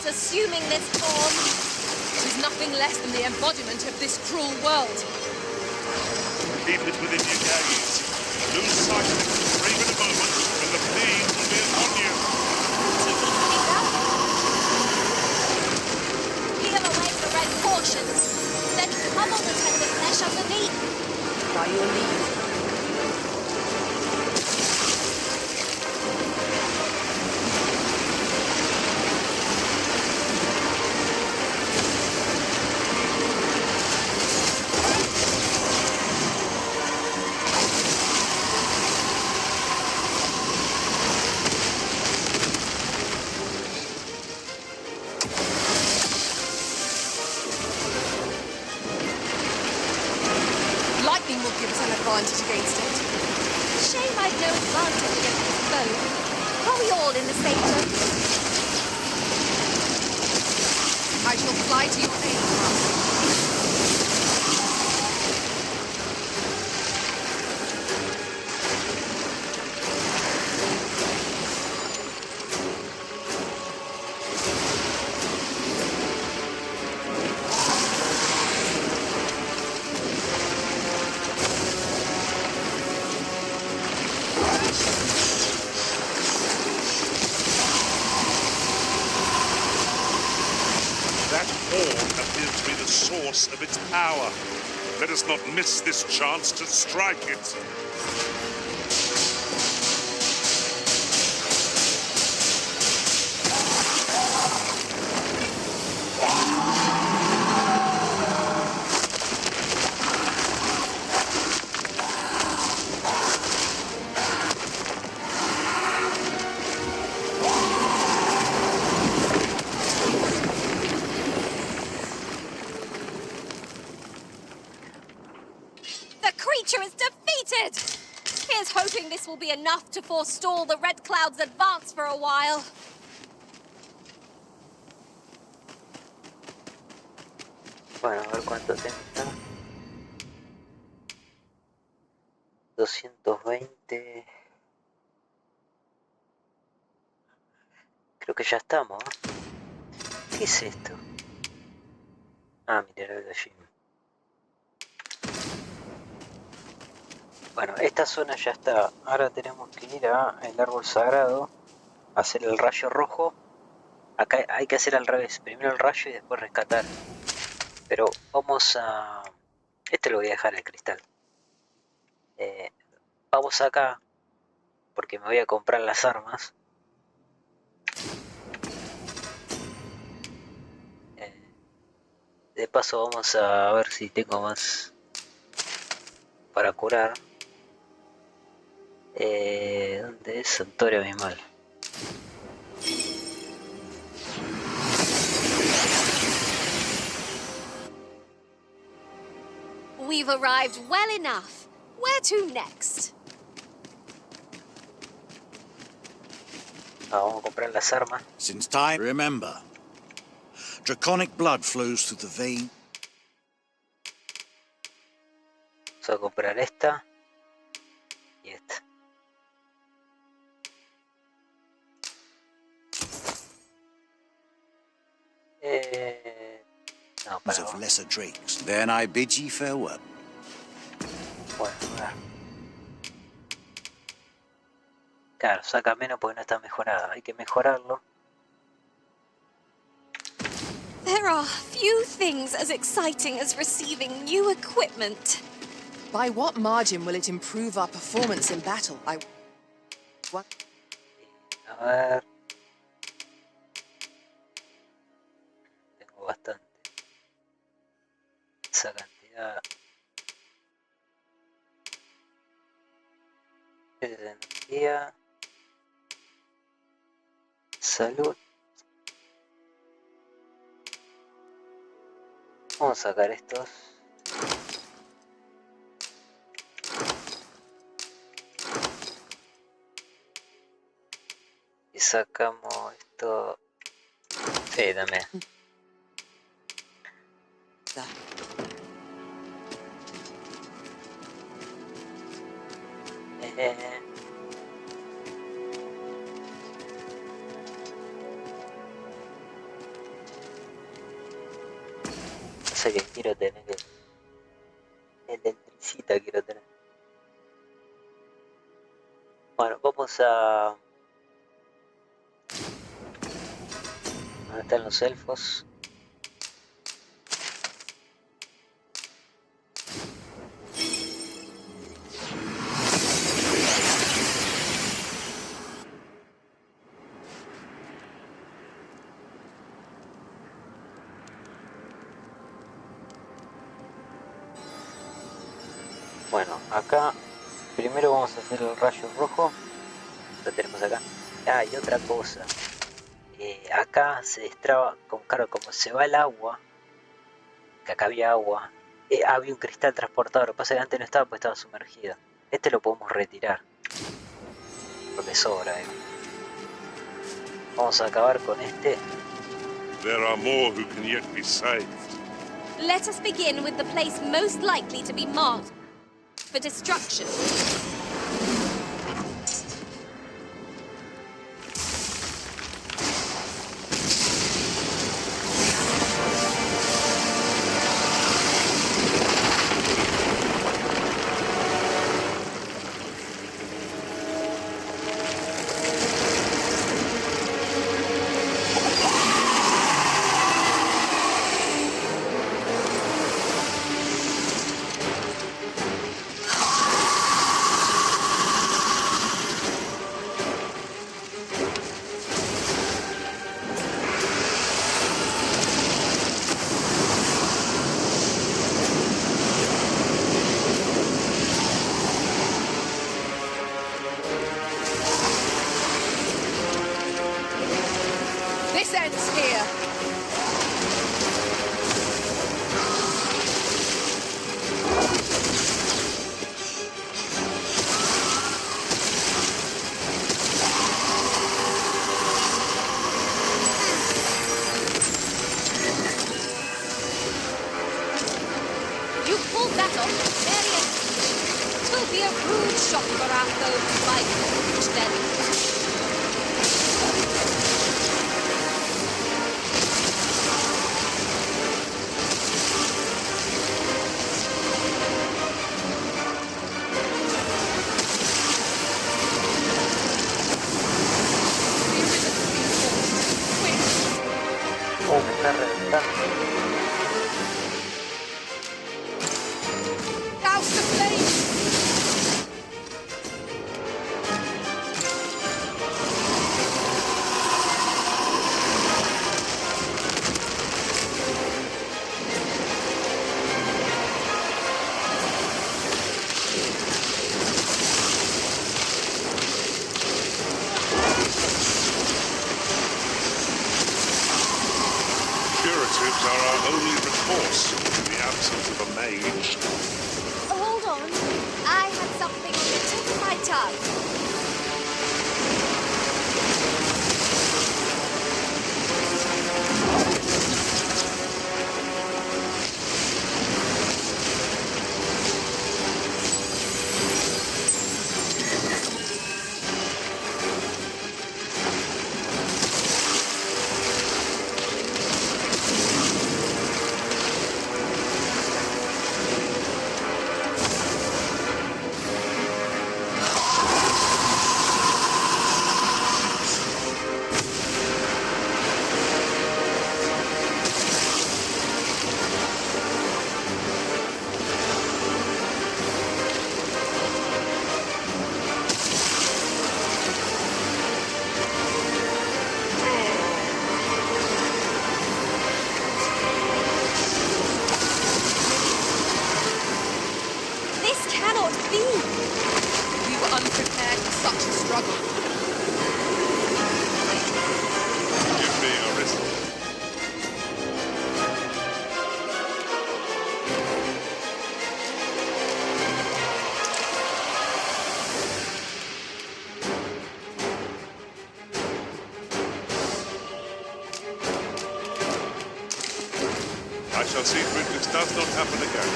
Speaker 10: Assuming this form.
Speaker 2: It is nothing less than the embodiment of this cruel world.
Speaker 3: Keep it within your gaze. Lose sight of it for even a moment, and the fiend will be upon you.
Speaker 10: Peel away the red portions, then pummel the tender flesh underneath.
Speaker 2: By your leave. Advantage against it.
Speaker 10: Shame I've no advantage against this foe. Are we all in the same boat?
Speaker 2: I shall fly to your aid, Master.
Speaker 3: Of its power. Let us not miss this chance to strike it.
Speaker 10: This will be enough to forestall the Red Cloud's advance for a while.
Speaker 1: Bueno, a ver cuánto tengo. 220. Creo que ya estamos, ¿eh? ¿Qué es esto? Ah, mineral de gallina. Bueno, esta zona ya está. Ahora tenemos que ir al árbol sagrado, hacer el rayo rojo. Acá hay que hacer al revés, primero el rayo y después rescatar. Pero vamos a... Este lo voy a dejar el cristal. Vamos acá, porque me voy a comprar las armas. De paso vamos a ver si tengo más para curar. ¿Dónde es? Santuario Abismal.
Speaker 10: We've arrived well enough. Where to next?
Speaker 1: Vamos a comprar las armas.
Speaker 7: Since time, remember, draconic blood flows through the vein.
Speaker 1: Vamos a comprar esta y esta. No, para
Speaker 7: Of lesser drakes. Then I bid ye farewell.
Speaker 1: Bueno, a ver. Claro, saca menos porque no está mejorado. Hay que mejorarlo.
Speaker 10: There are few things as exciting as receiving new equipment.
Speaker 4: By what margin will it improve our performance in battle? What?
Speaker 1: A ver. Tengo bastante. Esa cantidad. Es energía. Salud. Vamos a sacar estos. Y sacamos esto. Sí, también. No sé qué quiero tener. Electricita quiero tener. Bueno, vamos a... ¿Dónde están los elfos? Bueno, acá primero vamos a hacer el rayo rojo. Lo tenemos acá. Ah, y otra cosa. Acá se destraba, claro, como se va el agua, que acá había agua, había un cristal transportador. Lo que pasa es que antes no estaba, pues estaba sumergido. Este lo podemos retirar, porque sobra. Vamos a acabar con este.
Speaker 3: There are more who can yet be saved.
Speaker 10: Let us begin with the place most likely to be marked for destruction.
Speaker 4: This ends here.
Speaker 10: You pulled that off very It will be a rude shock for our foes by which then.
Speaker 1: Oh, me está reventando.
Speaker 4: Douse the flame!
Speaker 3: Curatives are our only recourse in the absence of a mage.
Speaker 2: be? We were unprepared for such a struggle.
Speaker 3: Give me a wrist. I shall see to it this does not happen again.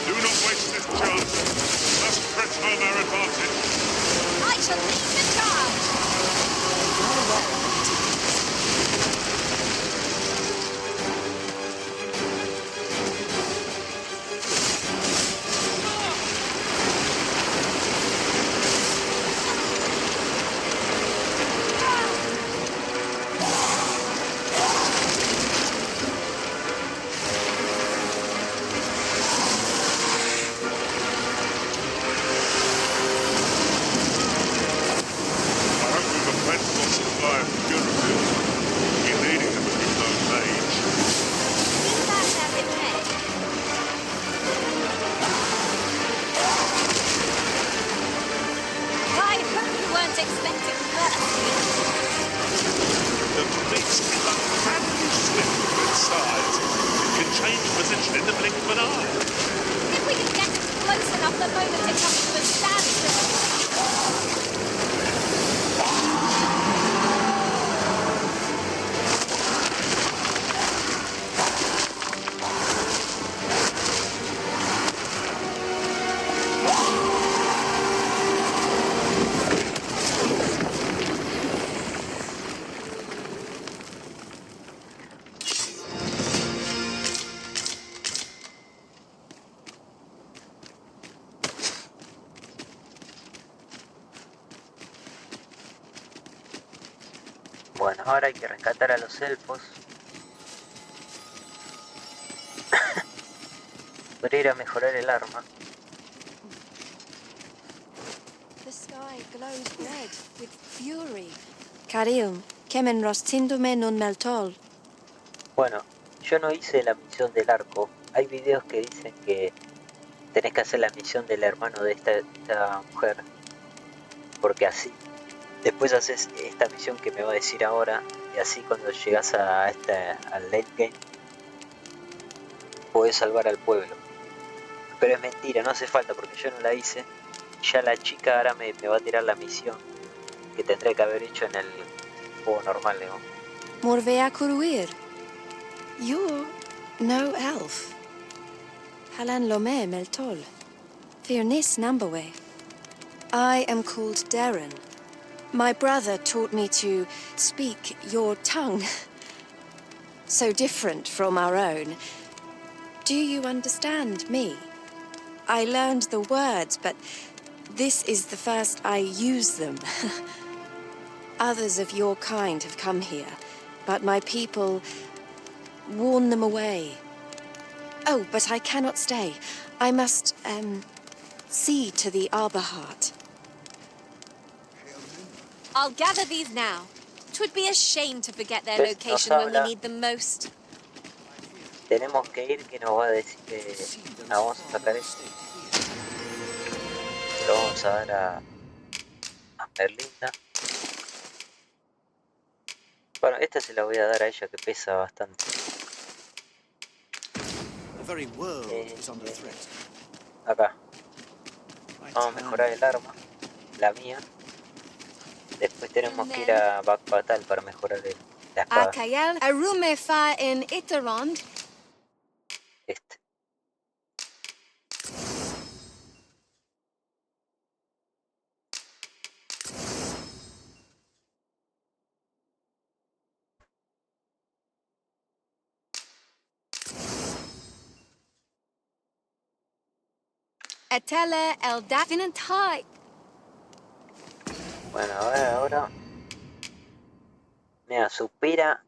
Speaker 3: Do not waste this chance. Must press home our advantage.
Speaker 10: I shall lead the charge!
Speaker 1: Bueno, ahora hay que rescatar a los elfos. Podría ir a mejorar el arma.
Speaker 16: The sky glows red with fury. Karim, kemen rostindume nun meltol.
Speaker 1: Bueno, yo no hice la misión del arco. Hay videos que dicen que tenés que hacer la misión del hermano de esta mujer. Porque así, después haces esta misión que me va a decir ahora. Y así cuando llegas al late game, podés salvar al pueblo. Pero es mentira, no hace falta porque yo no la hice. Ya la chica ahora me va a tirar la misión que tendré que haber hecho en el juego normal, ¿no?
Speaker 16: Morvea Kuruir. You're no elf. Halan Lome Meltol. Firnis Nambawe. I am called Darren. My brother taught me to speak your tongue. So different from our own. Do you understand me? I learned the words, but this is the first I use them. Others of your kind have come here, but my people warn them away. Oh, but I cannot stay. I must, see to the Arbor Heart.
Speaker 10: I'll gather these now. 'Twould be a shame to forget their location when we need them most.
Speaker 1: Tenemos que ir, que nos va a decir que vamos a sacar esto. Lo vamos a dar a Merlinda. Bueno, esta se la voy a dar a ella que pesa bastante. Acá. Vamos a mejorar el arma, la mía. Después tenemos que ir a Backpatal para mejorar la espada.
Speaker 16: Akayel arume fa in Iterond.
Speaker 1: Este.
Speaker 16: Atele el Davinant High.
Speaker 1: Bueno, ahora mira, supera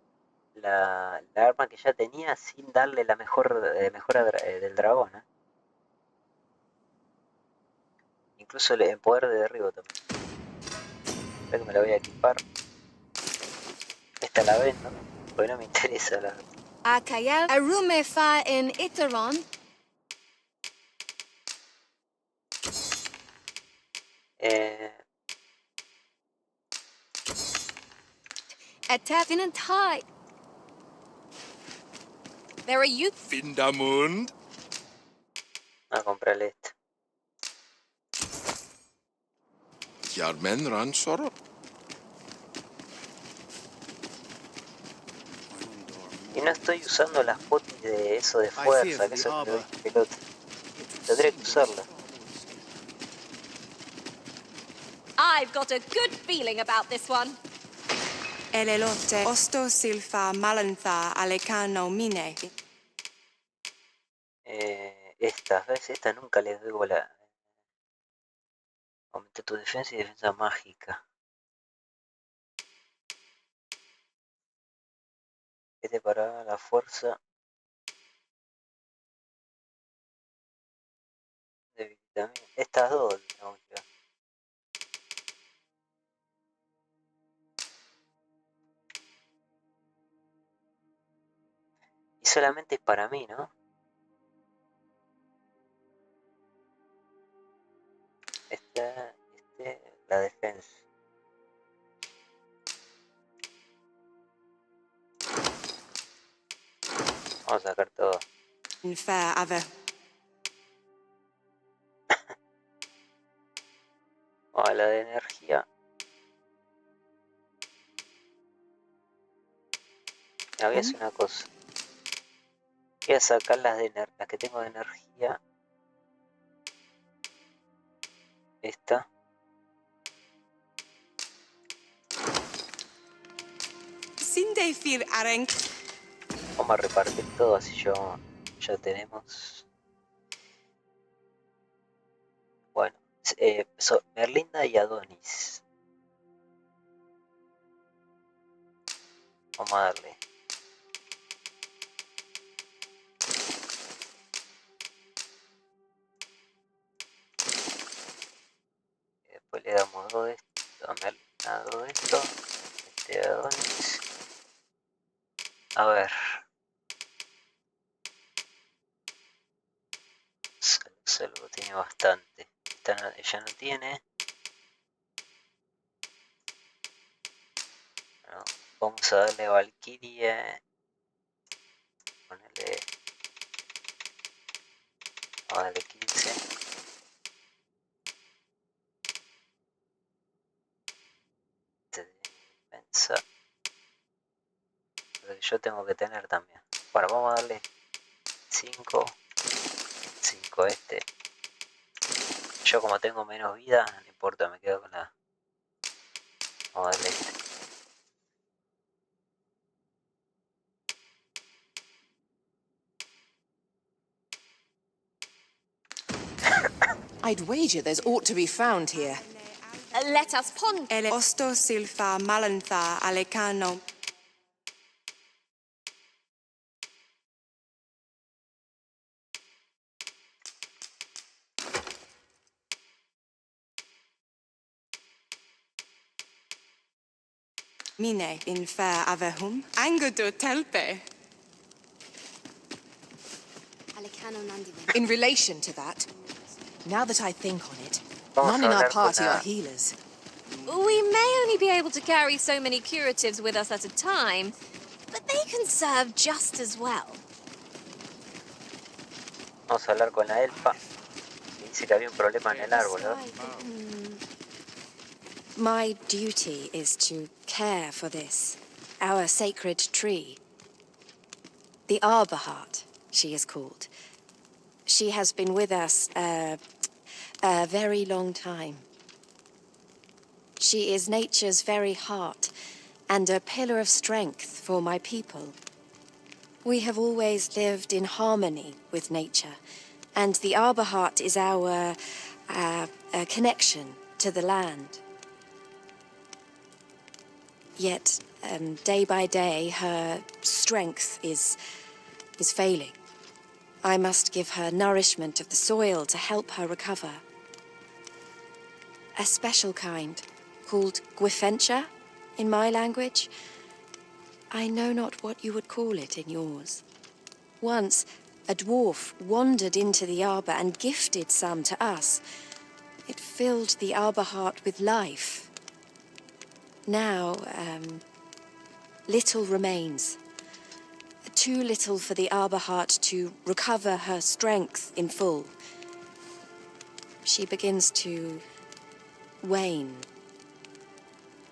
Speaker 1: la arma que ya tenía sin darle la mejora del dragón, ¿eh? Incluso el poder de derribo también. Creo que me la voy a equipar. Esta la vendo. Porque no me interesa la...
Speaker 16: Akayel arume fa in iteron. Etafin tie.
Speaker 10: There are you.
Speaker 8: Vindamund.
Speaker 1: A comprarle esto.
Speaker 8: Yarmen Ransoro.
Speaker 1: Y no estoy usando las potis de eso de fuerza, que eso me lo doy pelota. Tendré que usarla.
Speaker 10: I've got a good feeling about this one.
Speaker 16: Elelote osto silfa malantha alecano mine.
Speaker 1: Estas, ¿ves? Esta nunca les doy bola. Aumenta tu defensa y defensa mágica. Este para la fuerza. Debilitamiento. Estas dos no, ya. Y solamente es para mí, ¿no? La defensa. Vamos a sacar todo.
Speaker 16: Fair ave.
Speaker 1: Vamos a la de energía. Voy a hacer una cosa. Voy a sacar las que tengo de energía. Esta.
Speaker 16: Sindefir areng.
Speaker 1: Vamos a repartir todo, así ya tenemos. Bueno, Merlinda y Adonis. Vamos a darle. Después le damos dos de esto, a Merlinda dos de esto. Este Adonis. A ver. Salvo tiene bastante. Ella no tiene. No, vamos a darle Valkyrie. Ponerle. Vamos a darle 15. Defensa. Lo que yo tengo que tener también. Bueno, vamos a darle 5. 5 a este. Yo como tengo menos vida, no importa, me quedo con la... Vamos a darle este.
Speaker 4: I'd wager there's aught to be found here.
Speaker 10: Let us ponder.
Speaker 16: Ele osto silfa malantha alecano. Mine in fair avehum. Angudo telpe.
Speaker 4: In relation to that, now that I think on it,
Speaker 1: Vamos
Speaker 4: none
Speaker 1: a
Speaker 4: in our
Speaker 1: hablar con
Speaker 4: party
Speaker 1: la...
Speaker 4: are healers.
Speaker 10: We may only be able to carry so many curatives with us at a time, but they can serve just as well.
Speaker 1: Vamos a hablar con la elfa. Dice que había un problema en el árbol, ¿no?
Speaker 16: My duty is to care for this, our sacred tree. The Arbor Heart, she is called. She has been with us a very long time. She is nature's very heart and a pillar of strength for my people. We have always lived in harmony with nature, and the Arbor Heart is our connection to the land. Yet, day by day, her strength is failing. I must give her nourishment of the soil to help her recover. A special kind, called Gwifencha in my language. I know not what you would call it in yours. Once, a dwarf wandered into the arbor and gifted some to us. It filled the arbor heart with life. Now, little remains. Too little for the arbor heart to recover her strength in full. She begins to wane.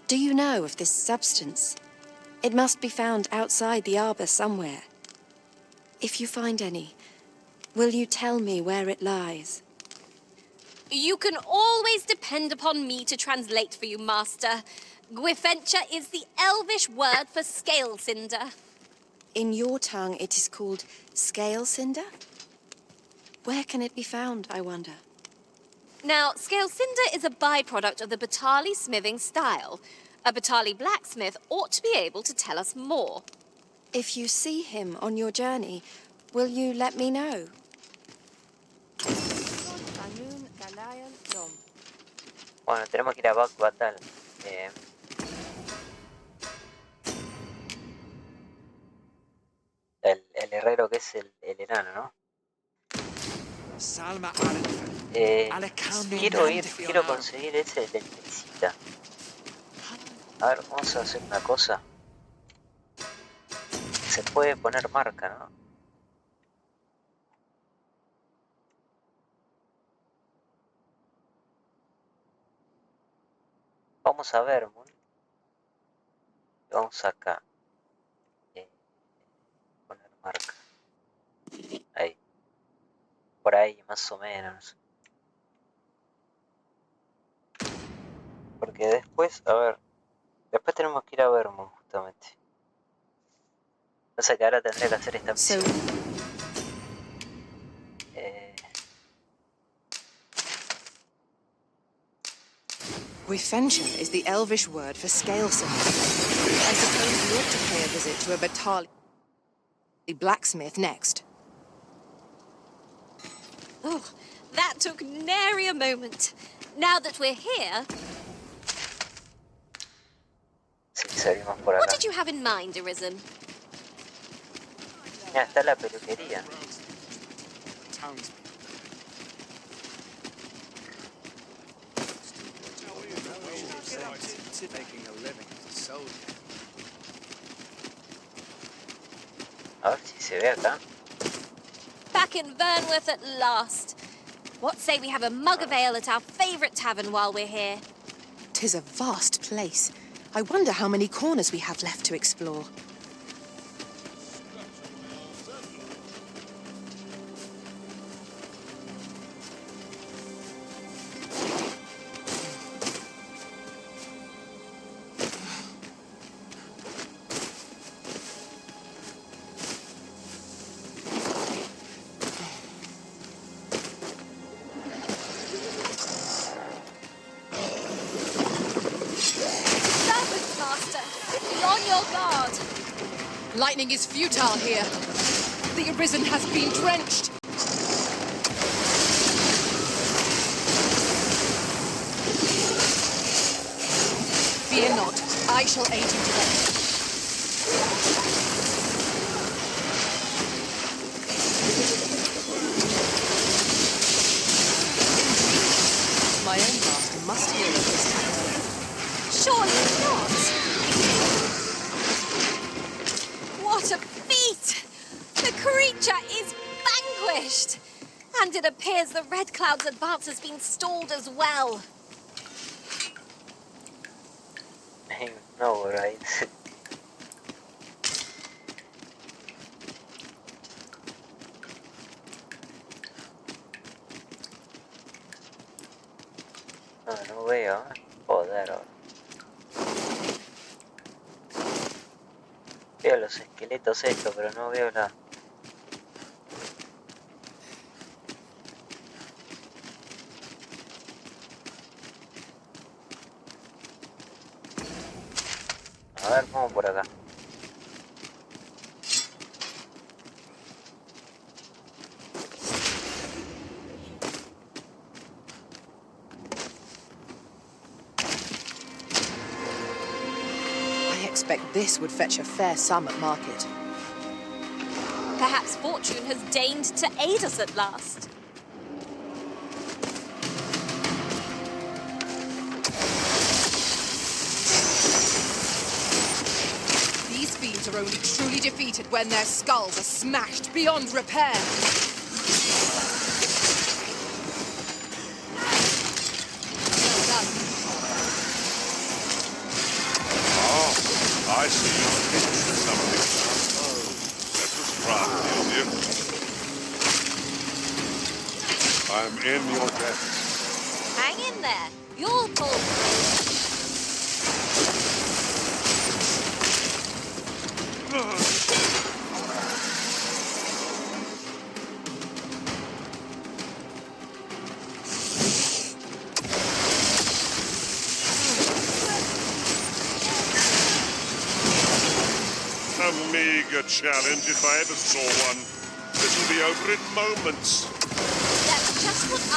Speaker 16: Do you know of this substance? It must be found outside the arbor somewhere. If you find any, will you tell me where it lies?
Speaker 10: You can always depend upon me to translate for you, Master. Gwifencha is the Elvish word for scale cinder.
Speaker 16: In your tongue, it is called scale cinder? Where can it be found, I wonder?
Speaker 10: Now, scale cinder is a byproduct of the Batali smithing style. A Batali blacksmith ought to be able to tell us more.
Speaker 16: If you see him on your journey, will you let me know?
Speaker 1: Bueno, tenemos que ir a Back Battle. El herrero que es el enano, ¿no? Quiero conseguir ese electricista. A ver, vamos a hacer una cosa. Se puede poner marca, ¿no? Vamos a ver, vamos acá. Poner marca. Ahí. Por ahí, más o menos. Porque después, a ver. Después tenemos que ir a Vermo, justamente. No sé, que ahora tendré que hacer esta misión.
Speaker 4: Gwifencha is the Elvish word for scale cinder. I suppose we ought to pay a visit to a Batali blacksmith next.
Speaker 10: Oh, that took nary a moment. Now that we're here... What did you have in mind, Arisen?
Speaker 1: Ya está la peluquería. A ver si se ve acá.
Speaker 10: Back in Vernworth at last. What say we have a mug of ale at our favourite tavern while we're here?
Speaker 4: 'Tis a vast place. I wonder how many corners we have left to explore. Lightning is futile here. The Arisen has been drenched. Fear not, I shall aid you today. My own master must hear of this tactic.
Speaker 10: Surely not. What a feat! The creature is vanquished! And it appears the Red Cloud's advance has been stalled as well.
Speaker 1: No, right? No veo, joder ahora. Veo los esqueletos estos, pero no veo la... A ver, vamos por acá.
Speaker 4: expect this would fetch a fair sum at market.
Speaker 10: Perhaps fortune has deigned to aid us at last.
Speaker 2: These fiends are only truly defeated when their skulls are smashed beyond repair. Well done.
Speaker 3: Oh, I see you're hitting something. Oh, that was crafty of you. I'm in your debt.
Speaker 10: Hang in there. You'll pull through.
Speaker 3: A meager challenge if I ever saw one. This'll be over in moments.
Speaker 10: That's just what I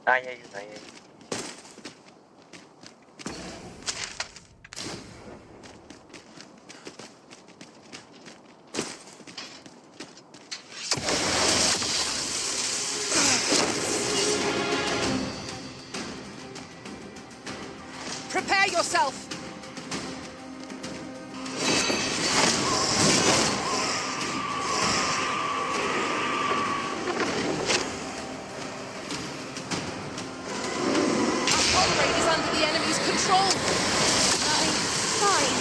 Speaker 1: Ahí hay uno, ahí hay uno.
Speaker 2: Prepare yourself! Our raid is under the enemy's control!
Speaker 10: Fine.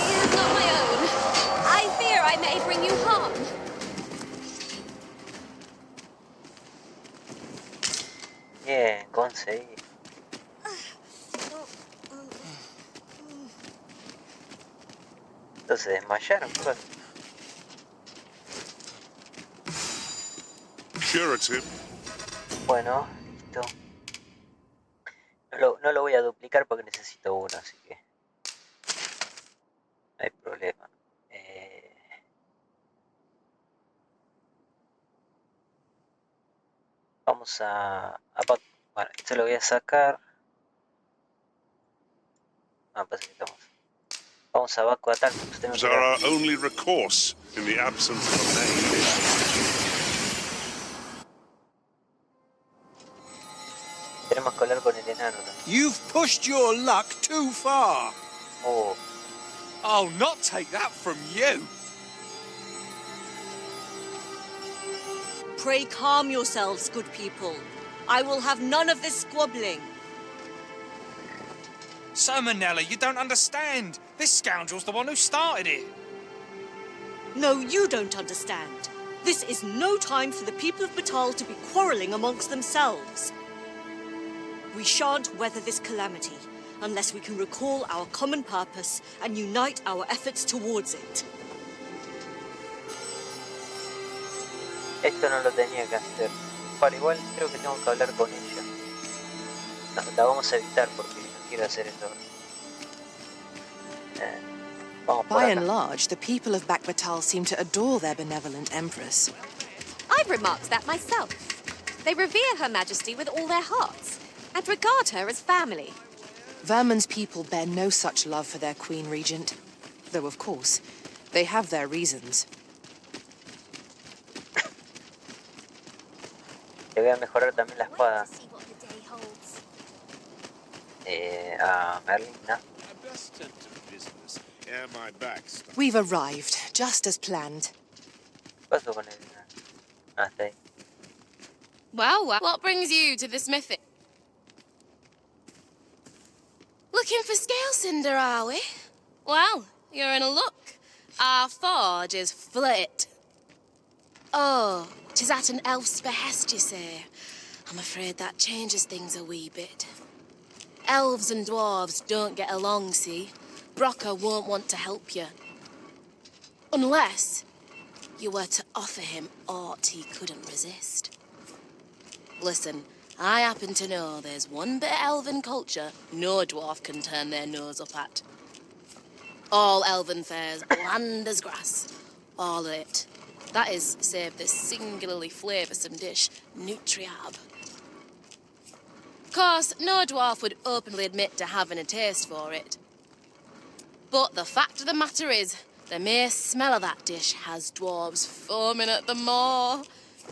Speaker 10: He is not my own. I fear I may bring you harm.
Speaker 1: Bien, conseguí. Entonces se desmayaron, pues.
Speaker 3: Curative.
Speaker 1: Bueno, listo. No lo voy a duplicar porque necesito uno, así que no hay problema. Vamos bueno, esto lo voy a sacar. Pasa que vamos a vacuatar.
Speaker 3: Is our only recourse in the absence of a name.
Speaker 1: Tenemos que hablar con el enano, ¿no?
Speaker 5: You've pushed your luck too far.
Speaker 1: Oh.
Speaker 13: I'll not take that from you.
Speaker 17: Pray calm yourselves, good people. I will have none of this squabbling.
Speaker 18: So, Manella, you don't understand. This scoundrel's the one who started it.
Speaker 17: No, you don't understand. This is no time for the people of Batal to be quarrelling amongst themselves. We shan't weather this calamity unless we can recall our common purpose and unite our efforts towards it.
Speaker 1: Esto no lo tenía que hacer. Para igual creo que tengo que hablar con ella. No, la vamos a evitar porque no quiero hacer esto. Vamos por
Speaker 4: By
Speaker 1: acá.
Speaker 4: and large, the people of Bakbatal seem to adore their benevolent empress.
Speaker 10: I've remarked that myself. They revere Her Majesty with all their hearts and regard her as family.
Speaker 4: Vermin's people bear no such love for their Queen Regent, though of course, they have their reasons.
Speaker 1: Le voy a mejorar también la espada. A Merlin, ¿no?
Speaker 4: We've arrived, just as planned.
Speaker 1: ¿Qué pasó con él? Está ahí.
Speaker 19: Well, what brings you to the smithy? Looking for scale cinder, are we? Well, you're in a luck. Our forge is flit. Oh, 'tis at an elf's behest, you say. I'm afraid that changes things a wee bit. Elves and dwarves don't get along, see? Brocker won't want to help you. Unless you were to offer him aught he couldn't resist. Listen, I happen to know there's one bit of elven culture no dwarf can turn their nose up at. All elven fare's bland as grass. All of it. That is, save this singularly flavoursome dish, Nutriab. Of course, no dwarf would openly admit to having a taste for it. But the fact of the matter is, the mere smell of that dish has dwarves foaming at the maw.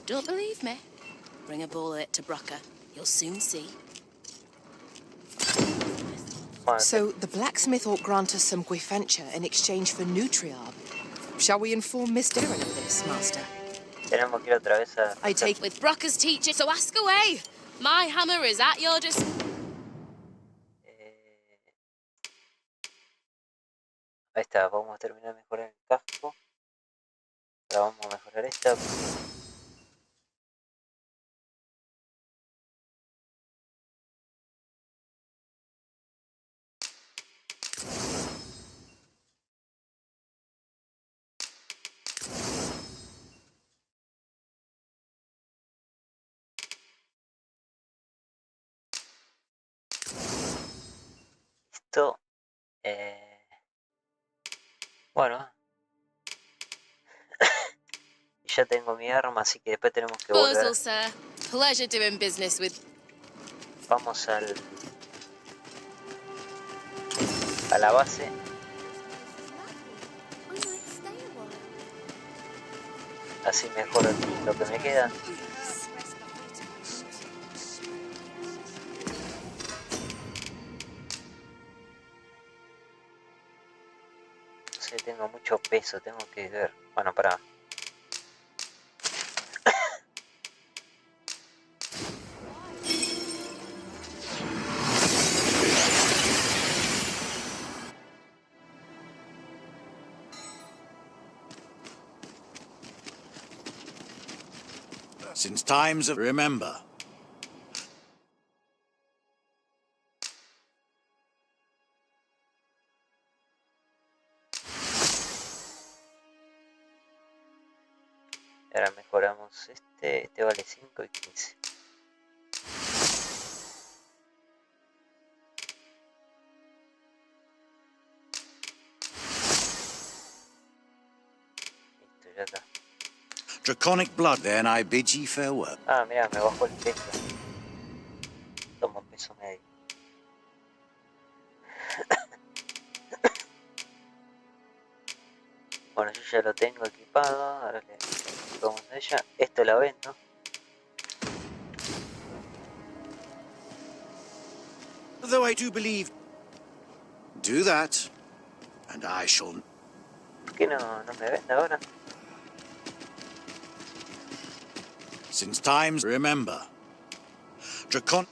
Speaker 19: Don't believe me? Bring a bowl of it to Brocker. You'll soon see.
Speaker 4: So the blacksmith ought grant us some Guifenture in exchange for Nutriarb. Shall we inform Miss Darren of this, Master?
Speaker 1: Tenemos que ir otra vez a...
Speaker 19: I take with Brocker's teaching, so ask away. My hammer is at your
Speaker 1: Ahí está, vamos a terminar de mejorar el casco. Ahora vamos a mejorar esta. Listo. Bueno. Ya tengo mi arma, así que después tenemos que volver.
Speaker 19: proposal, sir. Pleasure doing business with...
Speaker 1: Vamos a la base. Así mejoro lo que me queda. No sé, tengo mucho peso, tengo que ver. Bueno, para.
Speaker 7: Since times of remember.
Speaker 1: Ahora mejoramos este vale 5 y 15. Listo, ya está.
Speaker 7: Draconic blood, then I bid ye farewell.
Speaker 1: Ah, mira, me bajó el peso. Toma peso medio. Bueno, yo ya lo tengo equipado. Ahora le vamos a ella. Esto la vendo.
Speaker 7: Though I do believe. Do that, and I shall.
Speaker 1: ¿Por qué no me vende ahora?
Speaker 7: Since times remember. Draconic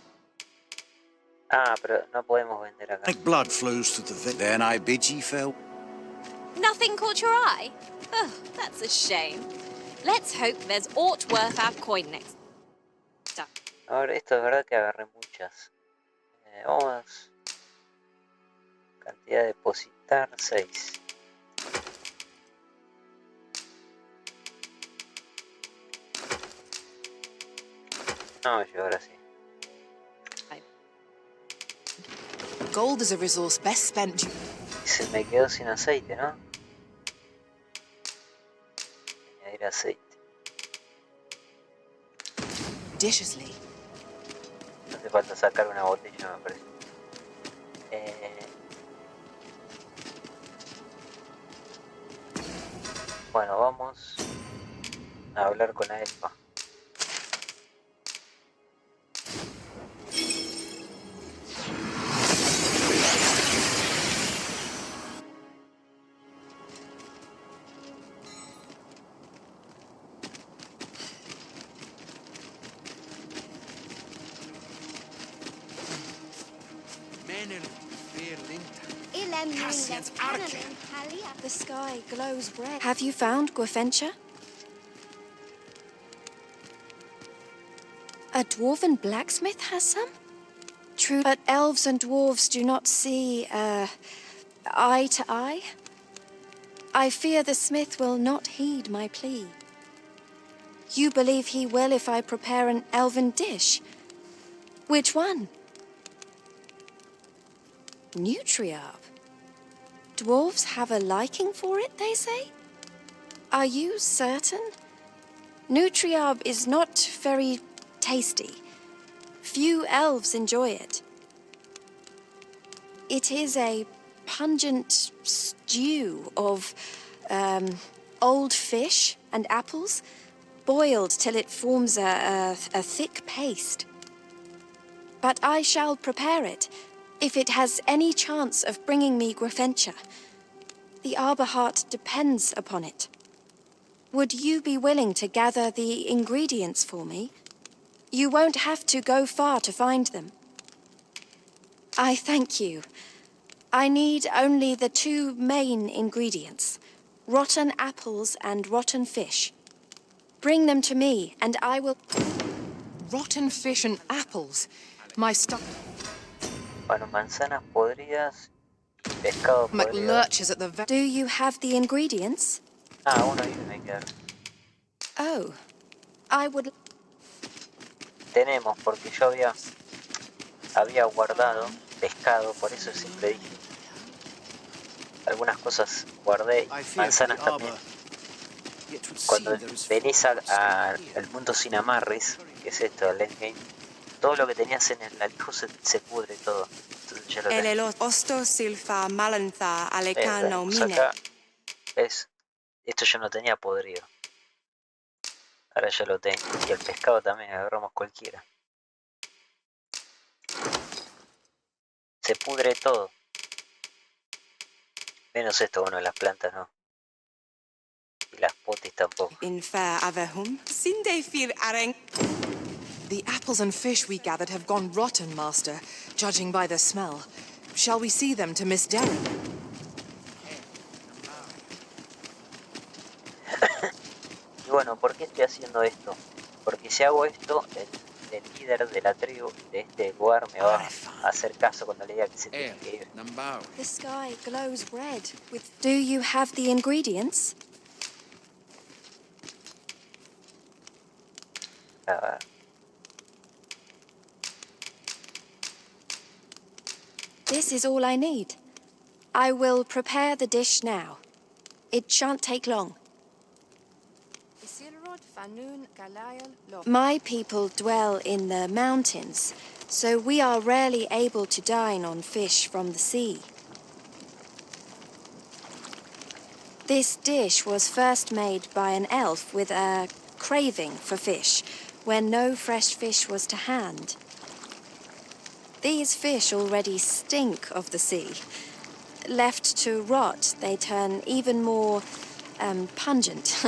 Speaker 1: pero no podemos vender acá.
Speaker 7: blood flows through the vein. Then I bid ye farewell.
Speaker 10: Nothing caught your eye? Oh, that's a shame. Let's hope there's aught worth our coin next time.
Speaker 1: Ahora, esto es verdad que agarré muchas. Vamos. Cantidad de depositar 6. No, yo ahora sí.
Speaker 4: Gold is a resource best spent.
Speaker 1: Se me quedó sin aceite, ¿no? Añadir aceite.
Speaker 4: Judiciously.
Speaker 1: No hace falta sacar una botella, me parece. Bueno, vamos a hablar con la elfa.
Speaker 16: The sky glows red. Have you found Guifenture? A dwarven blacksmith has some? True, but elves and dwarves do not see, eye to eye. I fear the smith will not heed my plea. You believe he will if I prepare an elven dish? Which one? Nutriarb. Dwarves have a liking for it, they say? Are you certain? Nutriarb is not very tasty. Few elves enjoy it. It is a pungent stew of old fish and apples, boiled till it forms a thick paste. But I shall prepare it, if it has any chance of bringing me Grafentia. The Arbor Heart depends upon it. Would you be willing to gather the ingredients for me? You won't have to go far to find them. I thank you. I need only the two main ingredients, rotten apples and rotten fish. Bring them to me, and I will...
Speaker 4: Rotten fish and apples? My stuff...
Speaker 1: Bueno, manzanas podridas, pescado podrido.
Speaker 4: McLurch at the...
Speaker 16: Do you have the ingredients?
Speaker 1: Ah, uno y uno hay que dar.
Speaker 16: Oh, I would...
Speaker 1: Tenemos, porque yo había guardado pescado, por eso siempre dije. Algunas cosas guardé, manzanas también. Cuando venís al mundo sin amarres, que es esto, el endgame, todo lo que tenías en el alijo se pudre todo. Entonces ya lo tenés.
Speaker 4: Osto silfa malantha alecano mine.
Speaker 1: Acá, ¿ves? Esto yo no tenía podrido. Ahora ya lo tengo. Y el pescado también, agarramos cualquiera. Se pudre todo. Menos esto, bueno, las plantas no. Y las potis tampoco.
Speaker 4: The apples and fish we gathered have gone rotten, Master, judging by the smell. Shall we see them to Miss Darren?
Speaker 1: Y bueno, ¿por qué estoy haciendo esto? Porque si hago esto, el líder de la tribu de este lugar me va a hacer caso cuando le diga que se tiene que ir.
Speaker 16: The sky glows red with... Do you have the ingredients? This is all I need. I will prepare the dish now. It shan't take long. My people dwell in the mountains, so we are rarely able to dine on fish from the sea. This dish was first made by an elf with a craving for fish, when no fresh fish was to hand. These fish already stink of the sea. Left to rot, they turn even more pungent.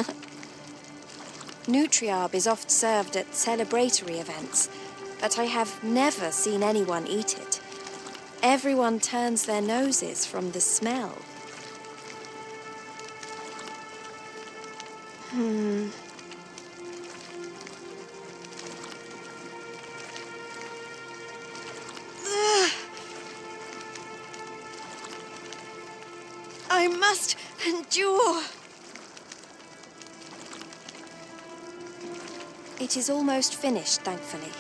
Speaker 16: Nutriarb is oft served at celebratory events, but I have never seen anyone eat it. Everyone turns their noses from the smell. I must endure. It is almost finished, thankfully.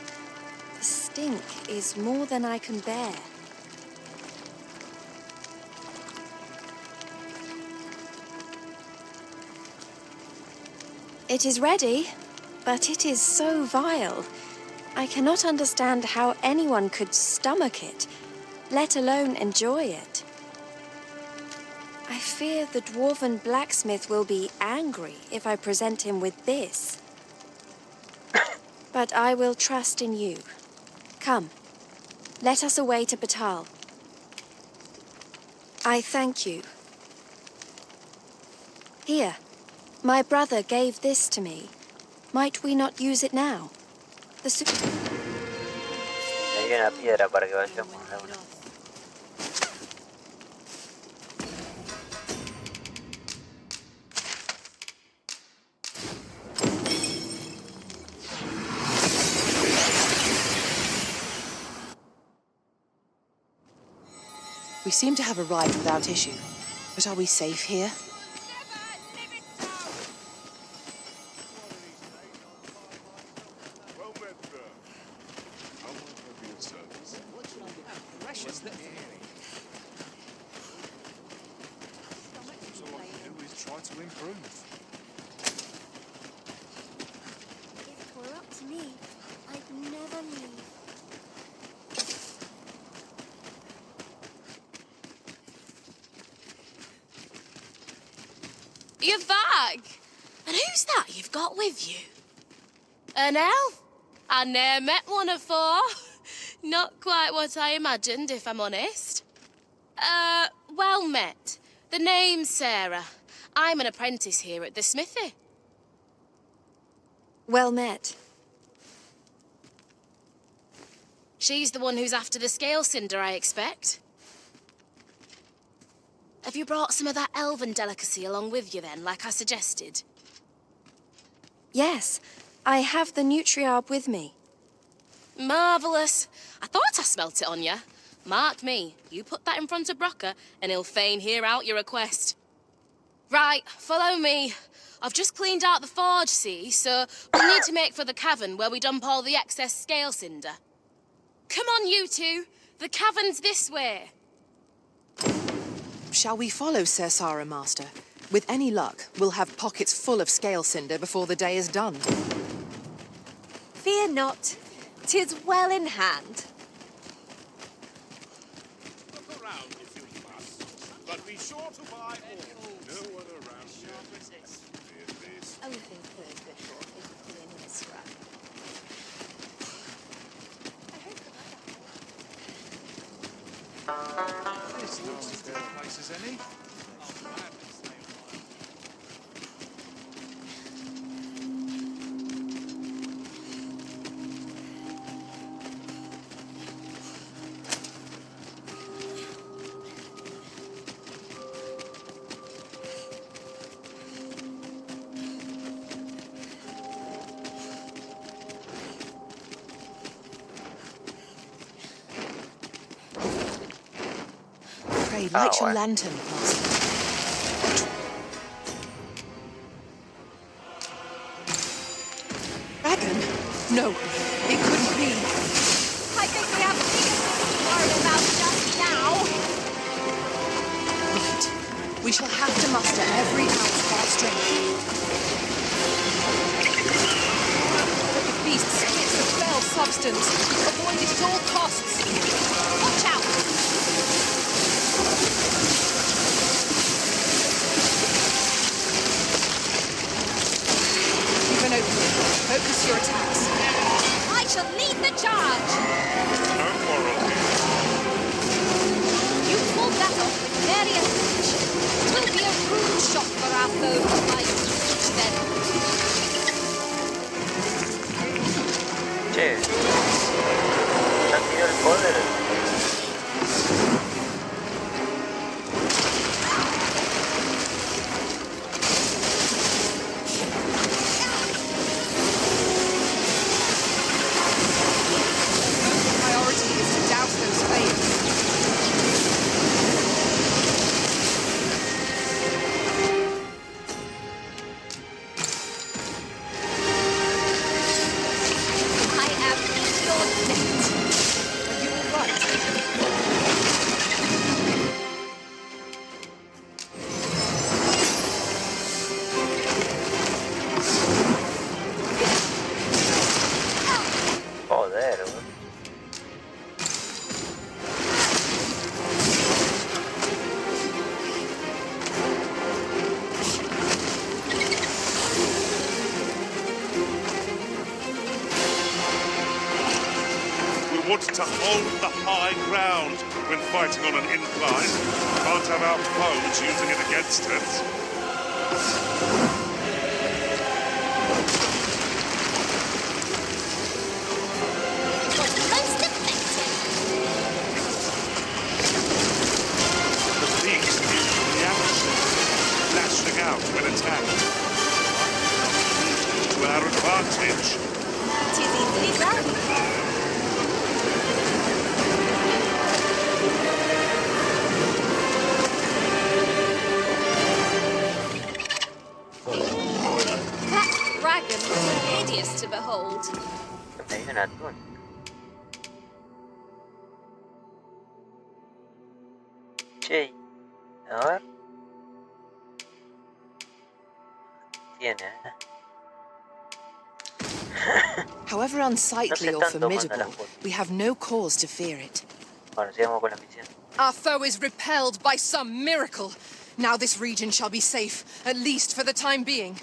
Speaker 16: The stink is more than I can bear. It is ready, but it is so vile. I cannot understand how anyone could stomach it, let alone enjoy it. I fear the dwarven blacksmith will be angry if I present him with this. But I will trust in you. Come, let us away to Batal. I thank you. Here, my brother gave this to me. Might we not use it now?
Speaker 1: Me dio una piedra para que vayamos a una.
Speaker 4: We seem to have arrived without issue. But are we safe here?
Speaker 16: If it were up to me, I'd never leave.
Speaker 19: that you've got with you? An elf? I ne'er met one afore. Not quite what I imagined, if I'm honest. Well met. The name's Sarah. I'm an apprentice here at the smithy.
Speaker 16: Well met.
Speaker 19: She's the one who's after the scale cinder, I expect. Have you brought some of that elven delicacy along with you then, like I suggested?
Speaker 16: Yes, I have the Nutriarb with me.
Speaker 19: Marvellous. I thought I smelt it on you. Mark me, you put that in front of Brocker, and he'll fain hear out your request. Right, follow me. I've just cleaned out the forge, see, so we'll need to make for the cavern where we dump all the excess scale cinder. Come on, you two. The cavern's this way.
Speaker 4: Shall we follow Sir Sara, Master? With any luck, we'll have pockets full of scale cinder before the day is done.
Speaker 10: Fear not. 'Tis well in hand.
Speaker 3: Look around if you must, but be sure to buy all. No one around here.
Speaker 18: This looks as good a place as any.
Speaker 4: Pray, light your lantern, Master. Dragon? No, it couldn't be.
Speaker 10: I think we have bigger things to worry about just now.
Speaker 4: Right. We shall have to muster every ounce of our strength. But the beast spits a fell substance. Avoid it at all costs. Watch out! Keep an opening. Focus your attacks.
Speaker 10: I shall lead the charge.
Speaker 3: No quarrel here.
Speaker 10: You pulled that off with nary a flinch. Twill be a rude shock for our foe to fight then.
Speaker 1: Che, ya tiró el poder.
Speaker 3: To hold the high ground when fighting on an incline. Can't have our foes using it against us.
Speaker 10: Most effective.
Speaker 3: The beast is reaction, lashing out when attacked. To our advantage.
Speaker 10: 'Tis easily done. Hideous to behold.
Speaker 1: Me dio un atún. Che, a ver. Tiene.
Speaker 4: However unsightly or formidable, we have no cause to fear it.
Speaker 1: Bueno, sigamos con la misión.
Speaker 4: Our foe is repelled by some miracle. Now this region shall be safe, at least for the time being.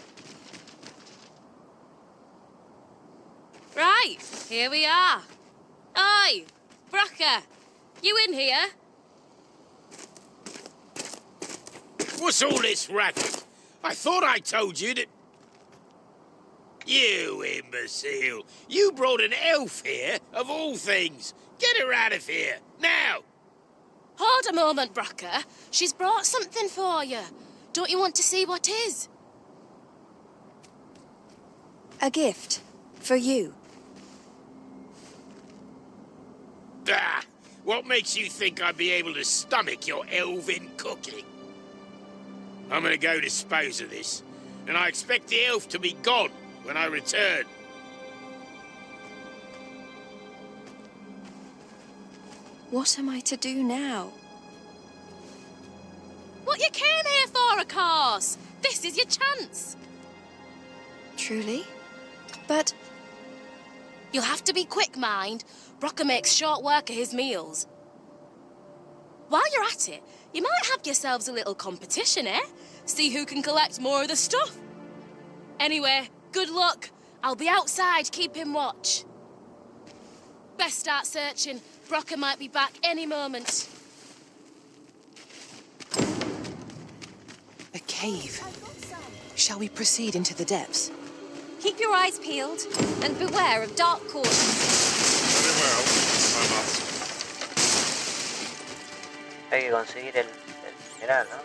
Speaker 19: Right, here we are. Oi, Bracker, you in here?
Speaker 20: What's all this racket? I thought I told you that... You imbecile! You brought an elf here, of all things! Get her out of here, now!
Speaker 19: Hold a moment, Bracker. She's brought something for you. Don't you want to see what is?
Speaker 16: A gift. For you.
Speaker 20: Bah! What makes you think I'd be able to stomach your elven cooking? I'm gonna go dispose of this, and I expect the elf to be gone when I return.
Speaker 16: What am I to do now?
Speaker 19: What you came here for, of course. This is your chance.
Speaker 16: Truly? But...
Speaker 19: You'll have to be quick, mind. Bracker makes short work of his meals. While you're at it, you might have yourselves a little competition, eh? See who can collect more of the stuff. Anyway, good luck. I'll be outside keeping watch. Best start searching. Bracker might be back any moment.
Speaker 4: A cave. Shall we proceed into the depths?
Speaker 10: Keep your eyes peeled and beware of dark corners.
Speaker 3: Very well, I must.
Speaker 1: Hay que conseguir el mineral, ¿no?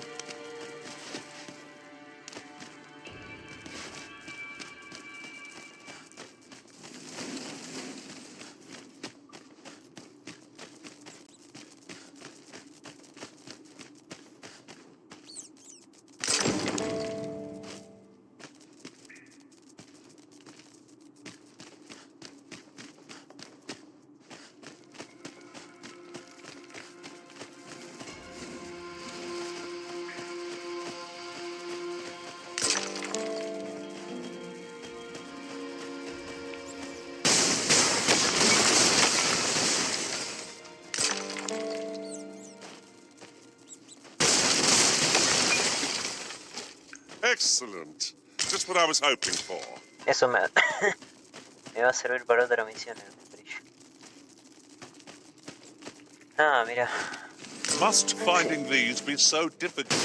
Speaker 3: Excellent. Just what I was hoping for.
Speaker 1: Eso me va a servir para otra misión el brillo. Ah, mira.
Speaker 3: Must finding these be so difficult?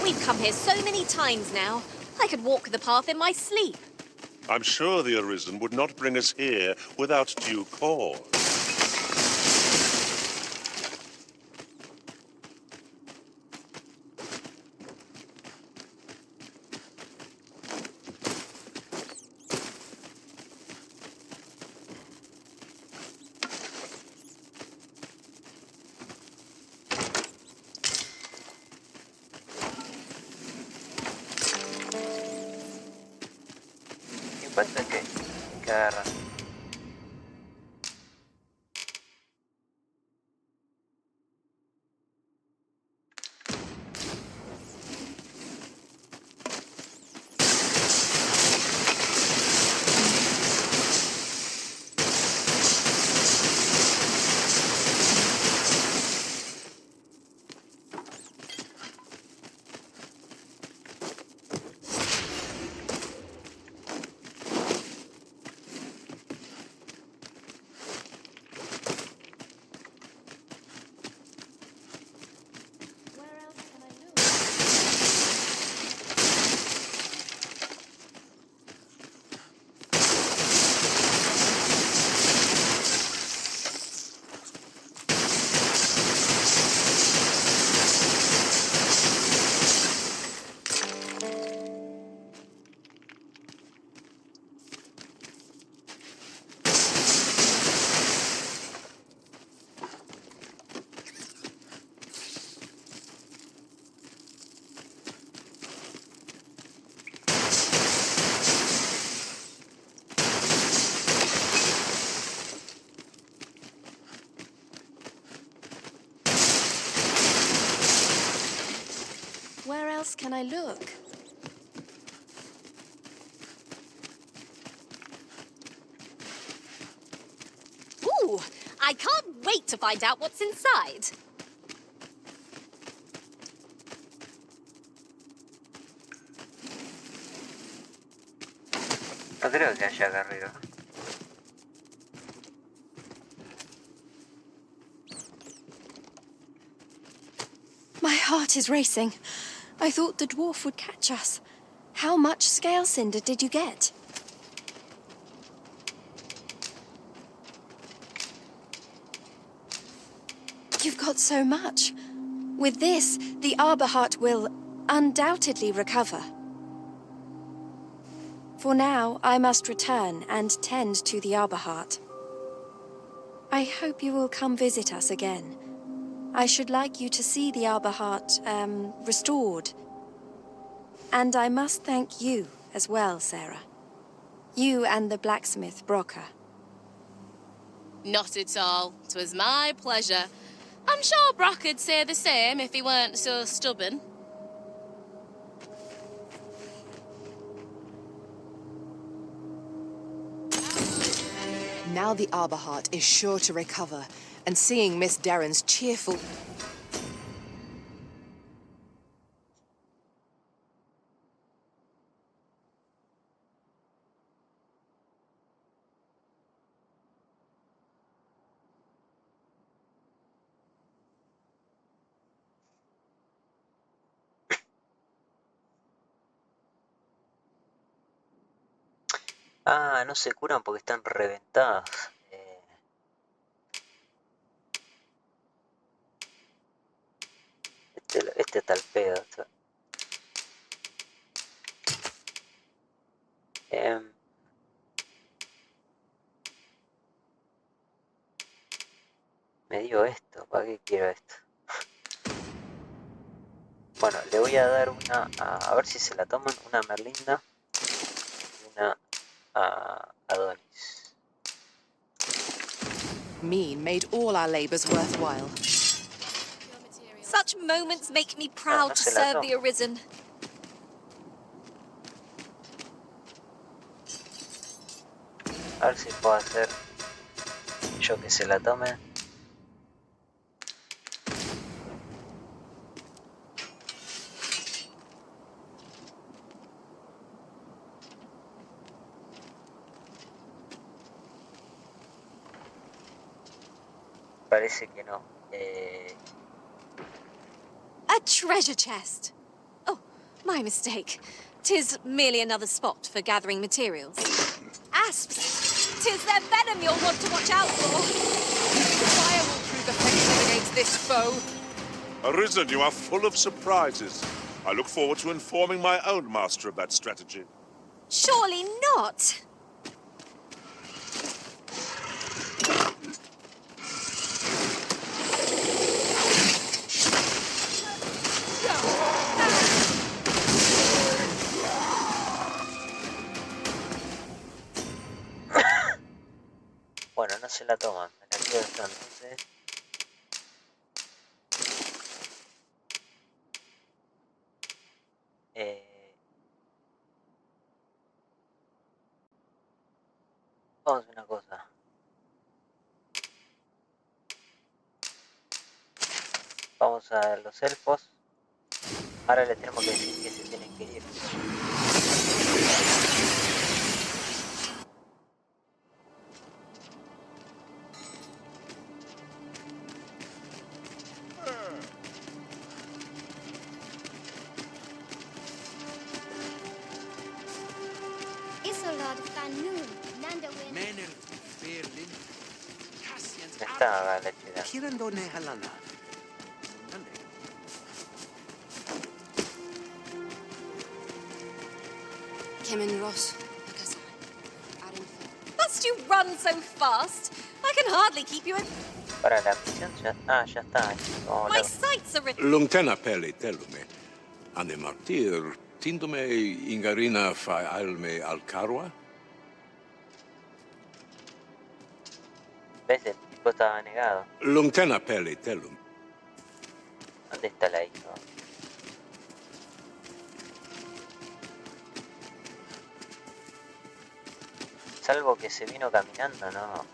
Speaker 10: We've come here so many times now. I could walk the path in my sleep.
Speaker 3: I'm sure the Arisen would not bring us here without due cause.
Speaker 1: Falta que agarran.
Speaker 16: else can I look?
Speaker 10: Ooh, I can't wait to find out what's inside.
Speaker 1: No creo que haya acá arriba.
Speaker 16: My heart is racing. I thought the dwarf would catch us. How much scale cinder did you get? You've got so much. With this, the Arbor Heart will undoubtedly recover. For now, I must return and tend to the Arbor Heart. I hope you will come visit us again. I should like you to see the Arbor Heart, restored. And I must thank you as well, Sarah. You and the blacksmith, Brocker.
Speaker 19: Not at all. 'Twas my pleasure. I'm sure Brock'd say the same if he weren't so stubborn.
Speaker 4: Now the Arbor Heart is sure to recover, and seeing Miss Darren's cheerful...
Speaker 1: Ah, no se curan porque están reventadas. Este está al pedo. Me dio esto, ¿para qué quiero esto? Bueno, le voy a dar una, a ver si se la toman, una Merlinda y una Adonis.
Speaker 4: Mean made all our labors worthwhile.
Speaker 10: Such moments make me proud to serve the Arisen.
Speaker 1: A ver si puedo hacer yo que se la tome. Parece que no.
Speaker 10: A treasure chest. Oh, my mistake. 'Tis merely another spot for gathering materials. Asps! 'Tis their venom you'll want to watch out for.
Speaker 4: Fire will prove effective against this foe.
Speaker 3: Arisen, you are full of surprises. I look forward to informing my own master of that strategy.
Speaker 10: Surely not.
Speaker 1: Bueno, no se la toman, me la quedo esta entonces. Vamos a hacer una cosa. Vamos a los elfos. Ahora les tenemos que decir que se tienen que ir. Está la chida.
Speaker 10: Must you run so fast? I can hardly keep you in...
Speaker 1: Para la misión ya... Ah, ya está.
Speaker 10: My sights are...
Speaker 9: Lungtena peli telume. Ane martir, tindume ingarina fa alme alcarwa?
Speaker 1: ¿Ves? El tipo estaba negado.
Speaker 9: Lungtena peli telum.
Speaker 1: ¿Dónde está la hija? Salvo que se vino caminando, no.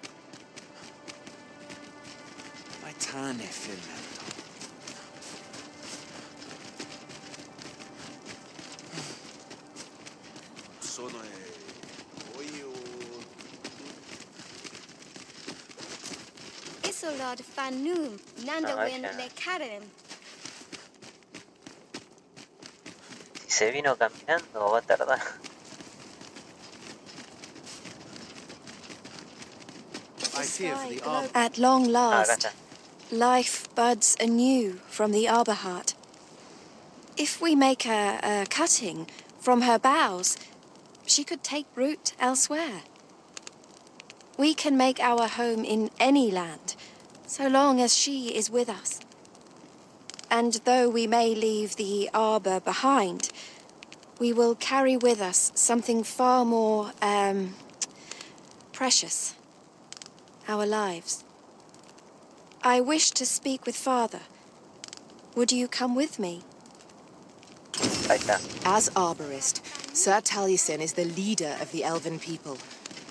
Speaker 16: Isolad fanum nandawin le karem.
Speaker 1: Si se vino caminando va a tardar.
Speaker 16: At long last, life buds anew from the arbor heart. If we make a cutting from her boughs, she could take root elsewhere. We can make our home in any land, so long as she is with us. And though we may leave the arbor behind, we will carry with us something far more, precious. Our lives. I wish to speak with Father. Would you come with me?
Speaker 4: As arborist, Sir Taliesin is the leader of the elven people.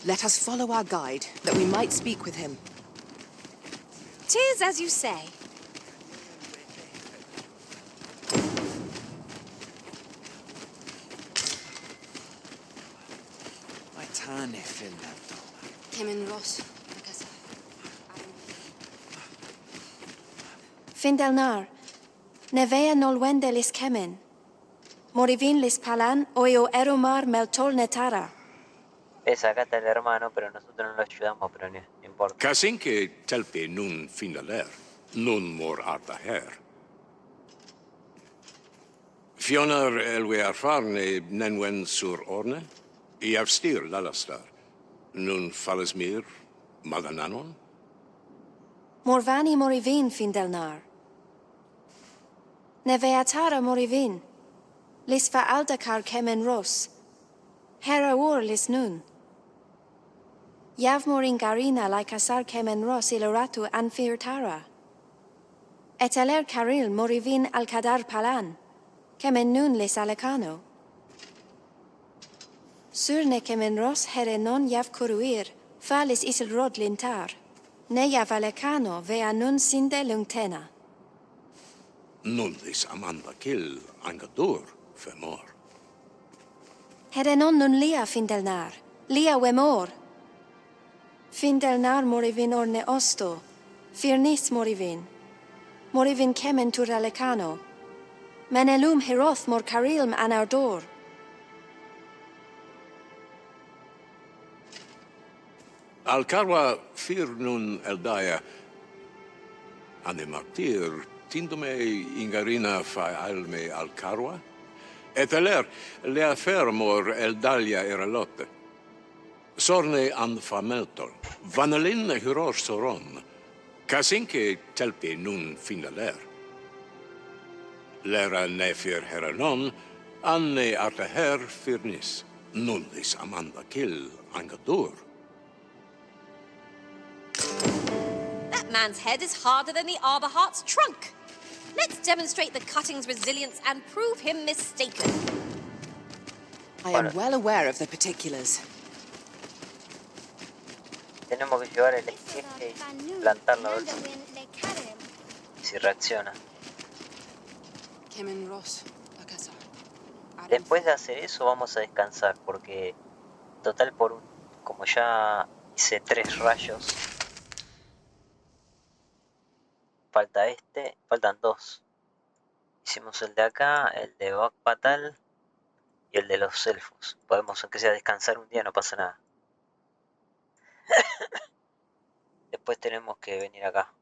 Speaker 4: Let us follow our guide, that we might speak with him.
Speaker 10: 'Tis as you say.
Speaker 16: Kemen Ross. Findelnar. Nevea nolwendelis kemen. Morivinlis palan oio eromar meltol netara.
Speaker 1: Es, acá está el hermano, pero nosotros no lo ayudamos, pero no importa.
Speaker 9: Kasinke telpe nun finaler, nun mor arta her. Fionar elwe erfarne nenwen sur orne, I avstir lalastar, nun falesmir magananon?
Speaker 16: Morvani morivin Findelnar. Neveatara morivin. Lis va aldakar kemen ros. Hera ur lis nun. Yav morin garina laikasar kemen ros iloratu anfirtara. Eteler karil morivin alkadar palan. Kemen nun lis alecano. Surne kemen ros herenon yav kuruir. Falis isilrod lintar. Ne yav alecano vea nun sinde lungtena.
Speaker 9: Nun lis amanda kill angadur femor.
Speaker 16: Herenon nun lia Findelnar. Lia wemor. Findelnar morivin orne osto. Firnis morivin. Morivin kemen tur alecano. Menelum heroth mor carilm anardor.
Speaker 9: Alcarwa fir nun eldaya, ane martir tindome ingarina fa alme alcarwa, et aler lea fermor eldalia eralotte. Sorne an fameltol, vanelin hyror soron, kasinke telpe nun finaler. Lera nefir heranon, anne arte her firnis, nullis amanda kill angadur.
Speaker 10: That man's head is harder than the Arborheart's trunk. Let's demonstrate the cutting's resilience and prove him mistaken.
Speaker 4: I am well aware of the particulars.
Speaker 1: Tenemos que llevar el esqueje y plantarlo a ver si reacciona. Después de hacer eso vamos a descansar porque total como ya hice 3 rayos, faltan 2. Hicimos el de acá, el de Bak Patal y el de los elfos. Podemos aunque sea descansar un día, no pasa nada. Después tenemos que venir acá.